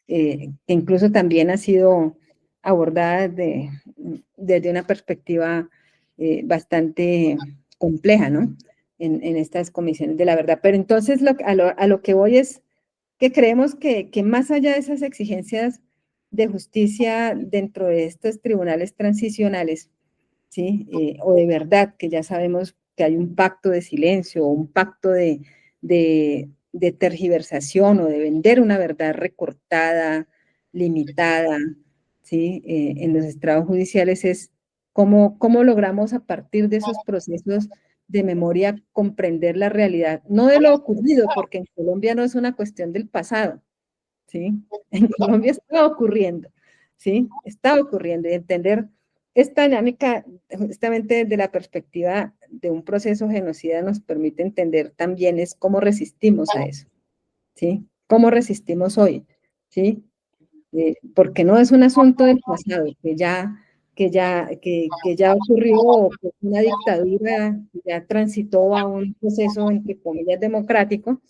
Que incluso también ha sido abordada desde una perspectiva bastante compleja, ¿no? En estas comisiones de la verdad. Pero entonces a lo que voy es que creemos que más allá de esas exigencias de justicia dentro de estos tribunales transicionales, ¿sí? O de verdad, que ya sabemos que hay un pacto de silencio o un pacto de tergiversación o de vender una verdad recortada, limitada, ¿sí? En los estrados judiciales es cómo logramos a partir de esos procesos de memoria comprender la realidad, no de lo ocurrido, porque en Colombia no es una cuestión del pasado, ¿sí? En Colombia está ocurriendo, ¿sí? Está ocurriendo, y entender esta dinámica justamente desde la perspectiva de un proceso genocida nos permite entender también es cómo resistimos a eso, ¿sí? ¿Cómo resistimos hoy? ¿Sí? Porque no es un asunto del pasado, que ya ocurrió, que una dictadura ya transitó a un proceso, entre comillas, democrático,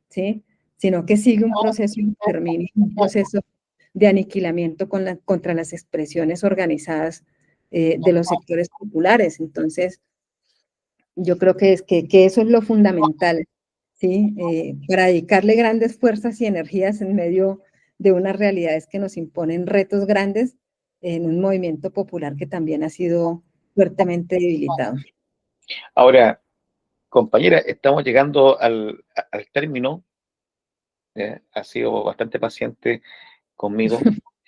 ¿sí? Sino que sigue un proceso de exterminio, un proceso de aniquilamiento contra las expresiones organizadas de los sectores populares. Entonces, yo creo que eso es lo fundamental, ¿sí? Para dedicarle grandes fuerzas y energías en medio de unas realidades que nos imponen retos grandes en un movimiento popular que también ha sido fuertemente debilitado. Ahora, compañera, estamos llegando al término. Ha sido bastante paciente conmigo,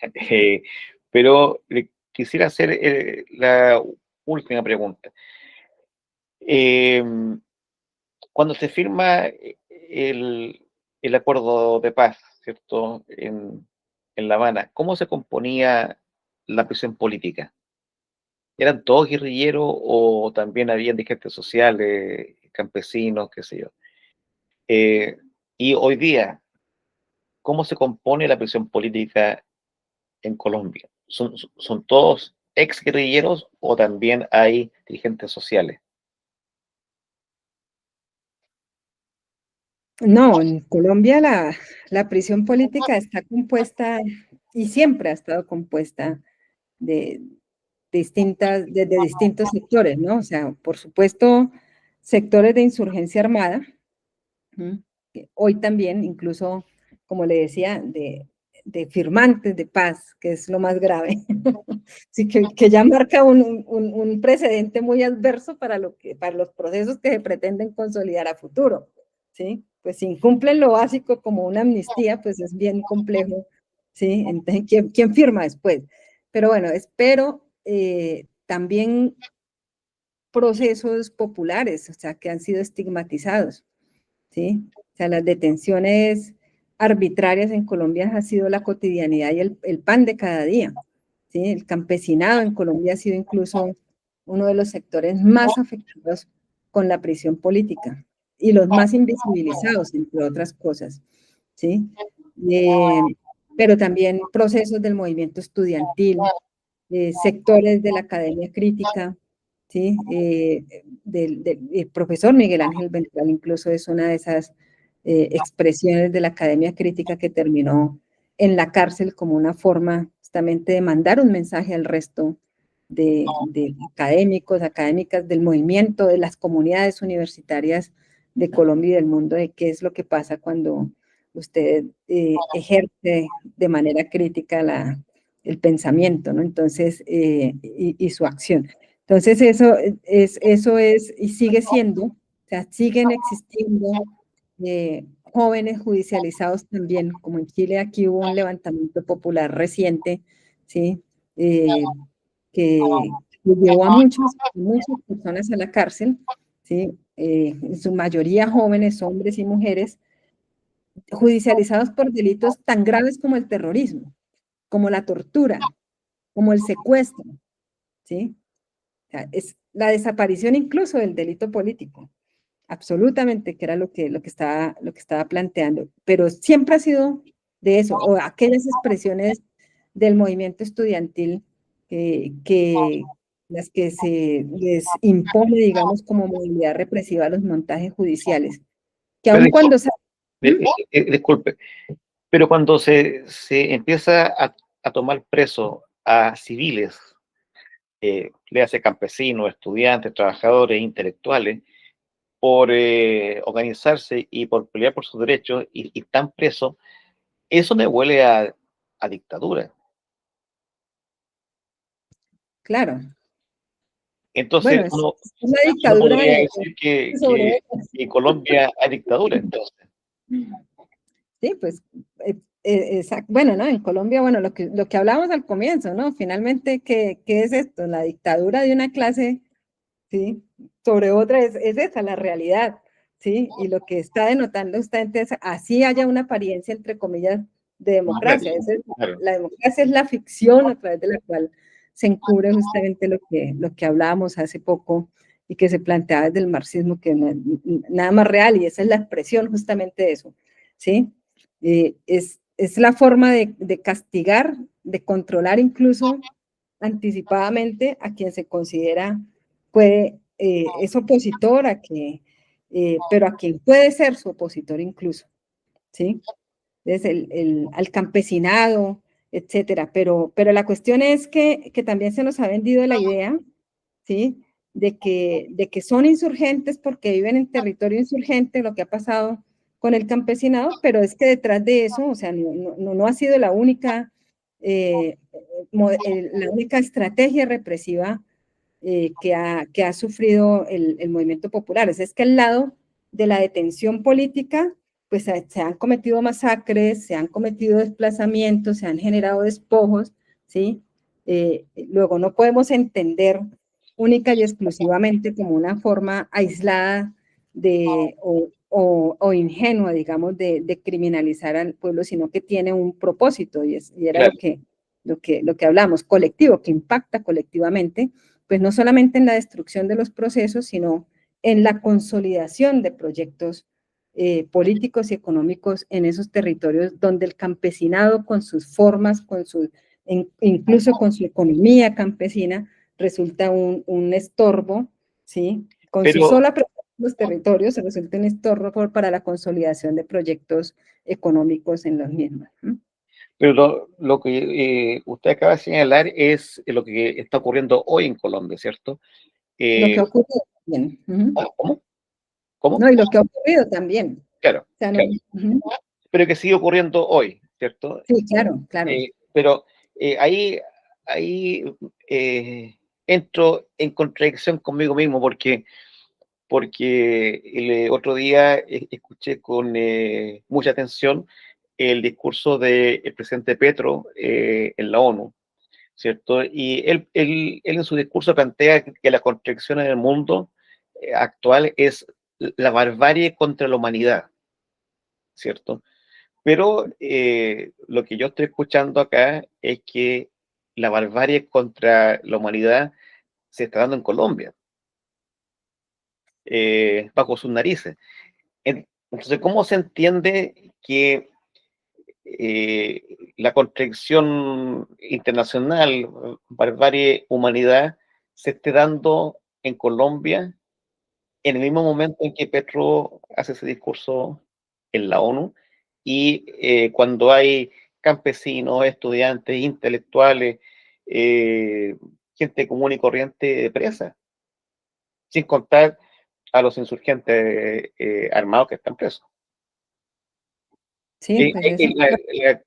eh, pero le quisiera hacer la última pregunta. Eh, Cuando se firma el acuerdo de paz, ¿cierto?, en La Habana, ¿cómo se componía la prisión política? ¿Eran todos guerrilleros o también había dirigentes sociales, campesinos, qué sé yo? Eh, y hoy día, ¿cómo se compone la prisión política en Colombia? ¿Son todos ex guerrilleros o también hay dirigentes sociales? No, en Colombia la prisión política está compuesta y siempre ha estado compuesta de distintos sectores, ¿no? O sea, por supuesto, sectores de insurgencia armada, que hoy también, incluso, como le decía, de firmantes de paz, que es lo más grave, sí, que ya marca un precedente muy adverso para los procesos que se pretenden consolidar a futuro, ¿sí? Pues si incumplen lo básico como una amnistía, pues es bien complejo, ¿sí? Entonces, ¿quién firma después? Pero bueno, espero también procesos populares, o sea, que han sido estigmatizados, ¿sí? O sea, las detenciones arbitrarias en Colombia ha sido la cotidianidad y el pan de cada día, ¿sí? El campesinado en Colombia ha sido incluso uno de los sectores más afectados con la prisión política y los más invisibilizados, entre otras cosas, ¿sí? Eh, pero también procesos del movimiento estudiantil, sectores de la academia crítica, ¿sí? El profesor Miguel Ángel Ventral incluso es una de esas expresiones de la academia crítica que terminó en la cárcel como una forma justamente de mandar un mensaje al resto de académicos, académicas del movimiento, de las comunidades universitarias de Colombia y del mundo, de qué es lo que pasa cuando usted ejerce de manera crítica el pensamiento, ¿no? Entonces, y su acción. Entonces, eso es y sigue siendo, o sea, siguen existiendo jóvenes judicializados también, como en Chile aquí hubo un levantamiento popular reciente, ¿sí? Que llevó a muchas personas a la cárcel, ¿sí? En su mayoría jóvenes, hombres y mujeres, judicializados por delitos tan graves como el terrorismo, como la tortura, como el secuestro, ¿sí? O sea, es la desaparición incluso del delito político, absolutamente, que era lo que estaba planteando, pero siempre ha sido de eso, o aquellas expresiones del movimiento estudiantil las que se les impone, digamos, como modalidad represiva a los montajes judiciales, que aun Pero, cuando... disculpe, pero cuando se empieza a tomar preso a civiles, le hace campesinos, estudiantes, trabajadores, intelectuales, por organizarse y por pelear por sus derechos y están presos, eso me huele a dictadura. Claro, Entonces, bueno, es una uno dictadura podría decir sobre... que en Colombia hay dictadura, entonces. Sí, pues, bueno, ¿no? En Colombia, bueno, lo que hablábamos al comienzo, ¿no? Finalmente, ¿qué es esto? La dictadura de una clase, ¿sí? Sobre otra es esa, la realidad, ¿sí? Y lo que está denotando usted es, así haya una apariencia, entre comillas, de democracia. Claro. La democracia es la ficción a través de la cual se encubre justamente lo que hablábamos hace poco y que se planteaba desde el marxismo, que no, nada más real, y esa es la expresión justamente de eso, ¿sí? Es la forma de castigar, de controlar incluso anticipadamente a quien se considera es opositor, pero a quien puede ser su opositor incluso, ¿sí? Entonces, al campesinado, etcétera. Pero la cuestión es que también se nos ha vendido la idea, ¿sí? De que son insurgentes porque viven en territorio insurgente, lo que ha pasado con el campesinado, pero es que detrás de eso, o sea, no ha sido la única estrategia represiva que ha sufrido el movimiento popular. Es que al lado de la detención política, pues se han cometido masacres, se han cometido desplazamientos, se han generado despojos, ¿sí? Luego no podemos entender única y exclusivamente como una forma aislada o ingenua, digamos, de criminalizar al pueblo, sino que tiene un propósito y era Claro. lo que hablamos, colectivo, que impacta colectivamente, pues no solamente en la destrucción de los procesos, sino en la consolidación de proyectos políticos y económicos en esos territorios donde el campesinado con sus formas, incluso con su economía campesina, resulta un estorbo, ¿sí? Con su Pero, sola presencia en los territorios se resulta un estorbo para la consolidación de proyectos económicos en los mismos. pero lo que usted acaba de señalar es lo que está ocurriendo hoy en Colombia, ¿cierto? Lo que Eh, ocurre bien. ¿Cómo? ¿Cómo? No, y lo que ha ocurrido también. Claro, O sea, no, claro. Pero que sigue ocurriendo hoy, ¿cierto? sí, claro, claro. Pero ahí, ahí entro en contradicción conmigo mismo porque el otro día escuché con mucha atención el discurso del presidente Petro en la ONU, ¿cierto? Y él en su discurso plantea que la contradicción en el mundo actual es la barbarie contra la humanidad, ¿cierto? Pero lo que yo estoy escuchando acá es que la barbarie contra la humanidad se está dando en Colombia, bajo sus narices. Entonces, ¿cómo se entiende que la contradicción internacional, barbarie, humanidad, se esté dando en Colombia en el mismo momento en que Petro hace ese discurso en la ONU y cuando hay campesinos, estudiantes, intelectuales, eh, gente común y corriente presa, sin contar a los insurgentes armados que están presos? Sí, pues eso. La,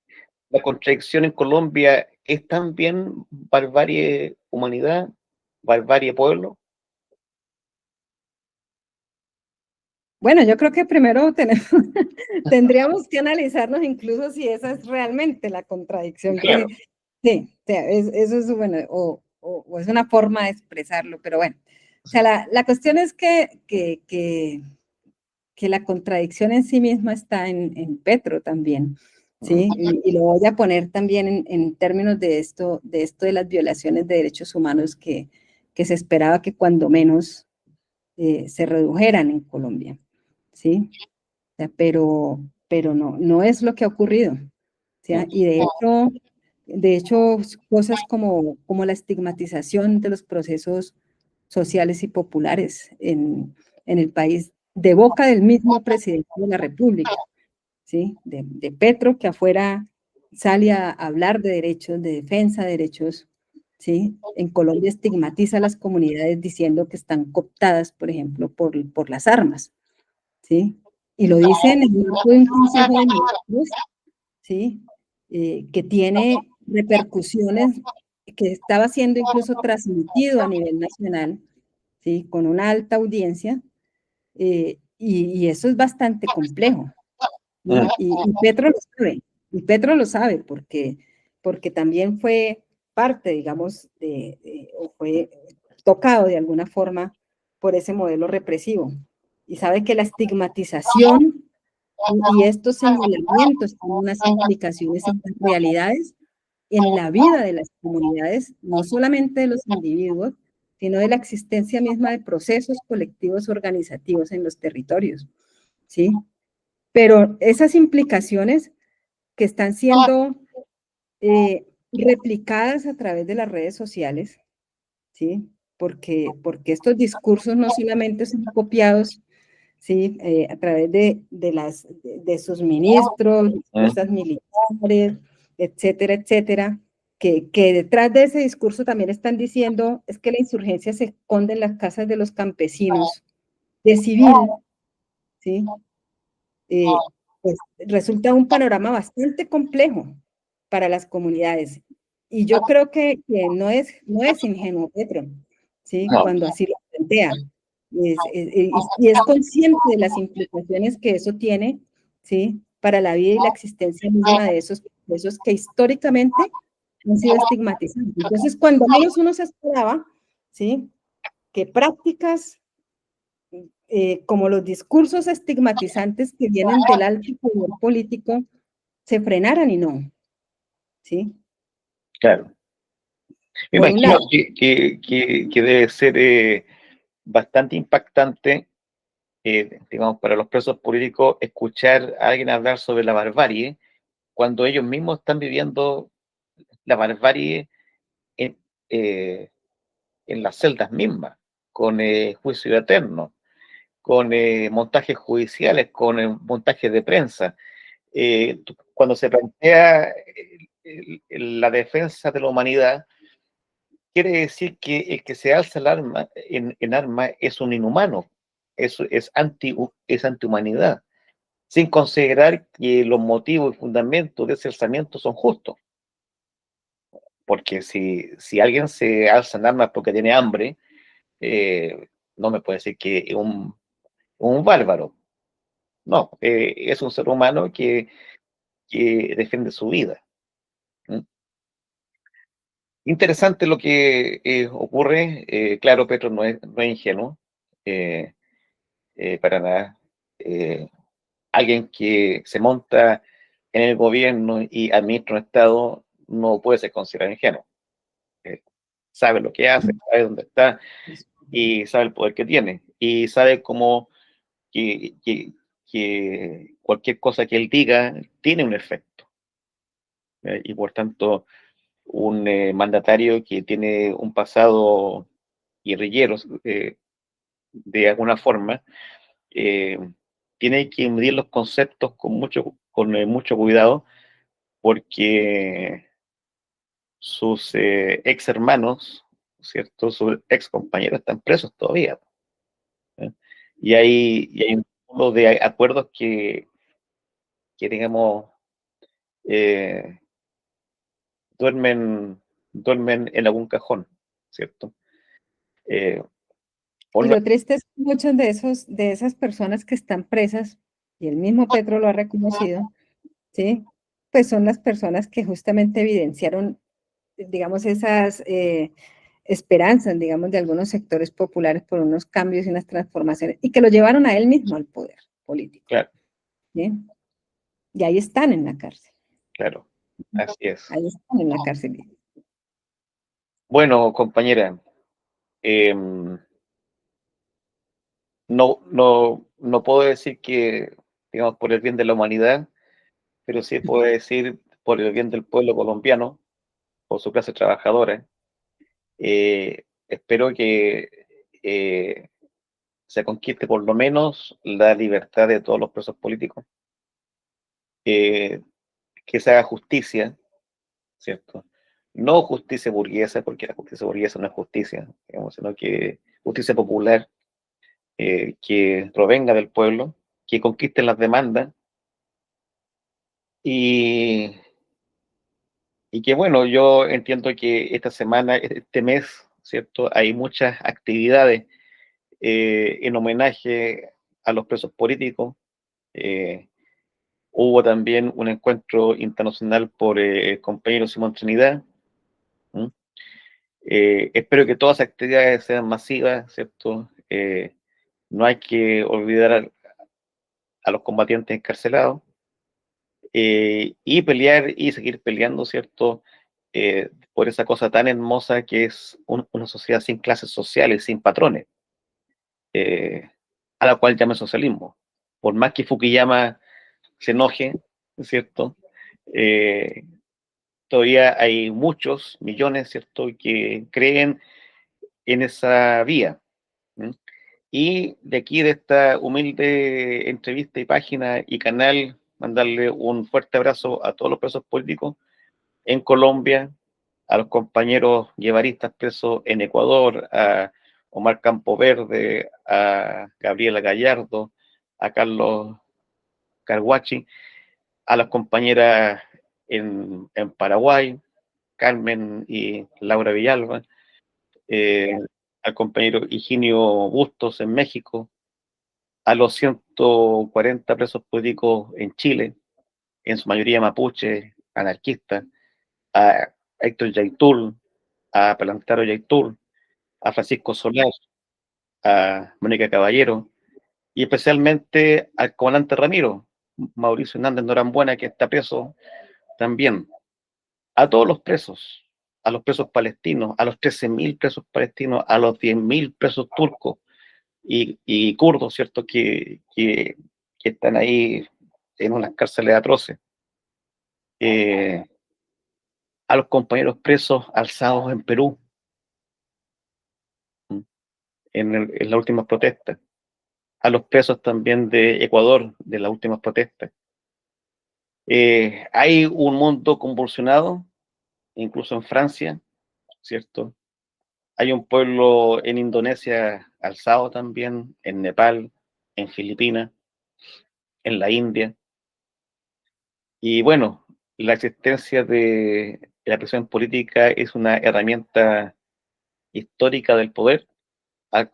la contradicción en Colombia es también barbarie humanidad, barbarie pueblo. Bueno, yo creo que primero tendríamos que analizarnos incluso si esa es realmente la contradicción Claro. que, sí, o sea, eso es bueno, o es una forma de expresarlo, pero bueno, o sea, la cuestión es que la contradicción en sí misma está en Petro también, ¿sí? Y lo voy a poner también en términos de esto de las violaciones de derechos humanos que se esperaba que cuando menos se redujeran en Colombia, ¿sí? O sea, pero no, no es lo que ha ocurrido, ¿sí? Y de hecho cosas como la estigmatización de los procesos sociales y populares en el país, de boca del mismo presidente de la República, ¿sí? De Petro, que afuera sale a hablar de derechos, de defensa de derechos, ¿sí? En Colombia estigmatiza a las comunidades diciendo que están cooptadas, por ejemplo, por las armas, ¿sí? Y lo dice en el marco de un Consejo de Ministros, ¿sí? Que tiene repercusiones, que estaba siendo incluso transmitido a nivel nacional, ¿sí? Con una alta audiencia, y eso es bastante complejo, ¿no? Y Petro lo sabe, y Petro lo sabe porque también fue parte, digamos, o fue tocado de alguna forma por ese modelo represivo, y sabe que la estigmatización y estos señalamientos tienen unas implicaciones en las realidades, en la vida de las comunidades, no solamente de los individuos, sino de la existencia misma de procesos colectivos organizativos en los territorios, ¿sí? Pero esas implicaciones que están siendo replicadas a través de las redes sociales, ¿sí? Porque estos discursos no solamente son copiados, ¿sí? A través de sus ministros, fuerzas militares, etcétera, etcétera, que detrás de ese discurso también están diciendo es que la insurgencia se esconde en las casas de los campesinos, de civil, ¿sí? Pues resulta un panorama bastante complejo para las comunidades. Y yo creo que no es ingenuo Petro, ¿sí? No, Cuando así lo plantea. Y es consciente de las implicaciones que eso tiene, ¿sí? Para la vida y la existencia misma de esos procesos que históricamente han sido estigmatizados. Entonces, cuando menos uno se esperaba, ¿sí? Que prácticas como los discursos estigmatizantes que vienen del alto poder político se frenaran y no, ¿sí? claro. Me Por un imagino lado. que debe ser bastante impactante, digamos, para los presos políticos escuchar a alguien hablar sobre la barbarie cuando ellos mismos están viviendo la barbarie en, eh, en las celdas mismas, con juicio eterno, con montajes judiciales, con montajes de prensa. Cuando se plantea la defensa de la humanidad, quiere decir que el que se alza el arma, en arma es un inhumano, eso es antihumanidad, sin considerar que los motivos y fundamentos de ese alzamiento son justos. Porque si alguien se alza en armas porque tiene hambre, no me puede decir que es un bárbaro. No, es un ser humano que defiende su vida. ¿Mm? Interesante lo que ocurre. Claro, Petro no es ingenuo, eh, para nada. Alguien que se monta en el gobierno y administra un Estado no puede ser considerado ingenuo. Eh, Sabe lo que hace, sabe dónde está y sabe el poder que tiene. Y sabe cómo que cualquier cosa que él diga tiene un efecto. Y por tanto, un mandatario que tiene un pasado guerrillero, de alguna forma, eh, tiene que medir los conceptos con mucho cuidado, porque sus ex hermanos, ¿cierto? Sus ex compañeros están presos todavía. ¿Eh? Y hay un modo de acuerdos que digamos, eh, duermen en algún cajón, ¿cierto? Eh, por Y lo- lo triste es que muchas de esas personas que están presas, y el mismo Petro lo ha reconocido, ¿sí? Pues son las personas que justamente evidenciaron, digamos, esas esperanzas, digamos, de algunos sectores populares por unos cambios y unas transformaciones, y que lo llevaron a él mismo al poder político, claro, ¿sí? Y ahí están en la cárcel, claro, así es. ahí están en la cárcel. Bueno, compañera, no, no puedo decir que, digamos, por el bien de la humanidad, pero sí puedo decir por el bien del pueblo colombiano, por su clase trabajadora. Espero que se conquiste por lo menos la libertad de todos los presos políticos, eh, que se haga justicia, ¿cierto? No justicia burguesa, porque la justicia burguesa no es justicia, digamos, sino que justicia popular, que provenga del pueblo, que conquisten las demandas y, y que, bueno, yo entiendo que esta semana, este mes, ¿cierto? Hay muchas actividades en homenaje a los presos políticos. Eh, Hubo también un encuentro internacional por el compañero Simón Trinidad. ¿Mm? Espero que todas las actividades sean masivas, ¿cierto? No hay que olvidar a los combatientes encarcelados, y pelear y seguir peleando, ¿cierto? Por esa cosa tan hermosa que es una sociedad sin clases sociales, sin patrones, eh, a la cual llama socialismo. Por más que Fukuyama se enoje, ¿cierto? Eh, Todavía hay muchos millones, ¿cierto?, que creen en esa vía. ¿Mm? Y de aquí, de esta humilde entrevista y página y canal, mandarle un fuerte abrazo a todos los presos políticos en Colombia, a los compañeros guevaristas presos en Ecuador, a Omar Campoverde, a Gabriela Gallardo, a Carlos Carguachi, a las compañeras en Paraguay, Carmen y Laura Villalba, eh, al compañero Higinio Bustos en México, a los 140 presos políticos en Chile, en su mayoría mapuche, anarquistas, a Héctor Yaitul, a Pelantaro Yaitul, a Francisco Solar, a Mónica Caballero, y especialmente al comandante Ramiro, Mauricio Hernández Norambuena, que está preso también. A todos los presos, a los presos palestinos, a los 13.000 presos palestinos, a los 10.000 presos turcos y kurdos, ¿cierto?, que están ahí en unas cárceles atroces. Eh, a los compañeros presos alzados en Perú, en las últimas protestas, a los presos también de Ecuador, de las últimas protestas. Hay un mundo convulsionado, incluso en Francia, ¿cierto? Hay un pueblo en Indonesia alzado también en Nepal, en Filipinas, en la India. Y bueno, la existencia de la presión política es una herramienta histórica del poder a,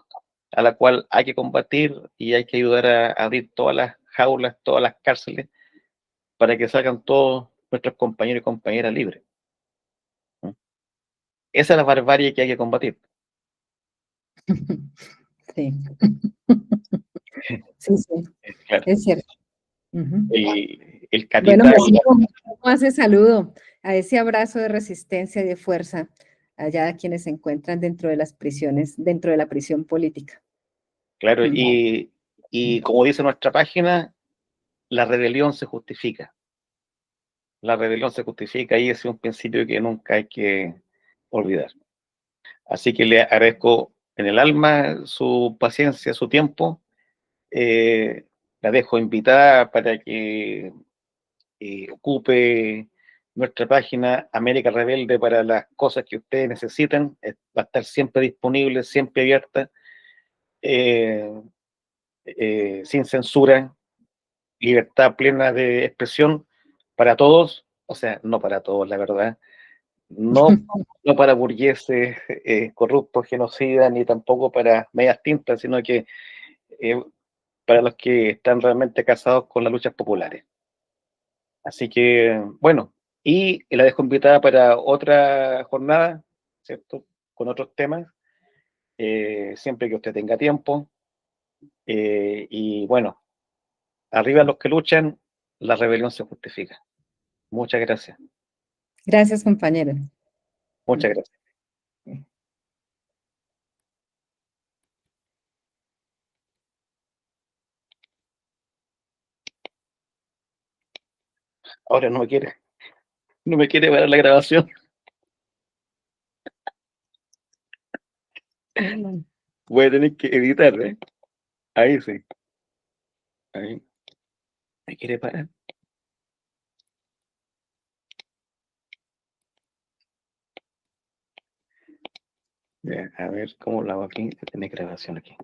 a la cual hay que combatir y hay que ayudar a abrir todas las jaulas, todas las cárceles, para que salgan todos nuestros compañeros y compañeras libres. Esa es la barbarie que hay que combatir. Sí. Sí, sí, Claro. es cierto. Ujú. El Bueno, capital, me sumo a ese saludo, a ese abrazo de resistencia y de fuerza allá a quienes se encuentran dentro de las prisiones, dentro de la prisión política. claro, Mm. y como dice nuestra página, la rebelión se justifica. La rebelión se justifica y ese es un principio que nunca hay que olvidar. Así que le agradezco en el alma su paciencia, su tiempo. La dejo invitada para que ocupe nuestra página América Rebelde para las cosas que ustedes necesiten. Va a estar siempre disponible, siempre abierta, eh, sin censura, libertad plena de expresión para todos, o sea, no para todos, la verdad, no, no para burgueses corruptos, genocidas, ni tampoco para medias tintas, sino que eh, para los que están realmente casados con las luchas populares. Así que, bueno, y la dejo invitada para otra jornada, ¿cierto? Con otros temas, siempre que usted tenga tiempo. Y bueno, arriba los que luchan, la rebelión se justifica. Muchas gracias. Gracias, compañero. Muchas gracias. Ahora no me quiere parar la grabación. Voy a tener que editar, ¿eh? Ahí sí. Ahí. ¿Me quiere parar? Ya, a ver cómo lo hago aquí. Tiene grabación aquí.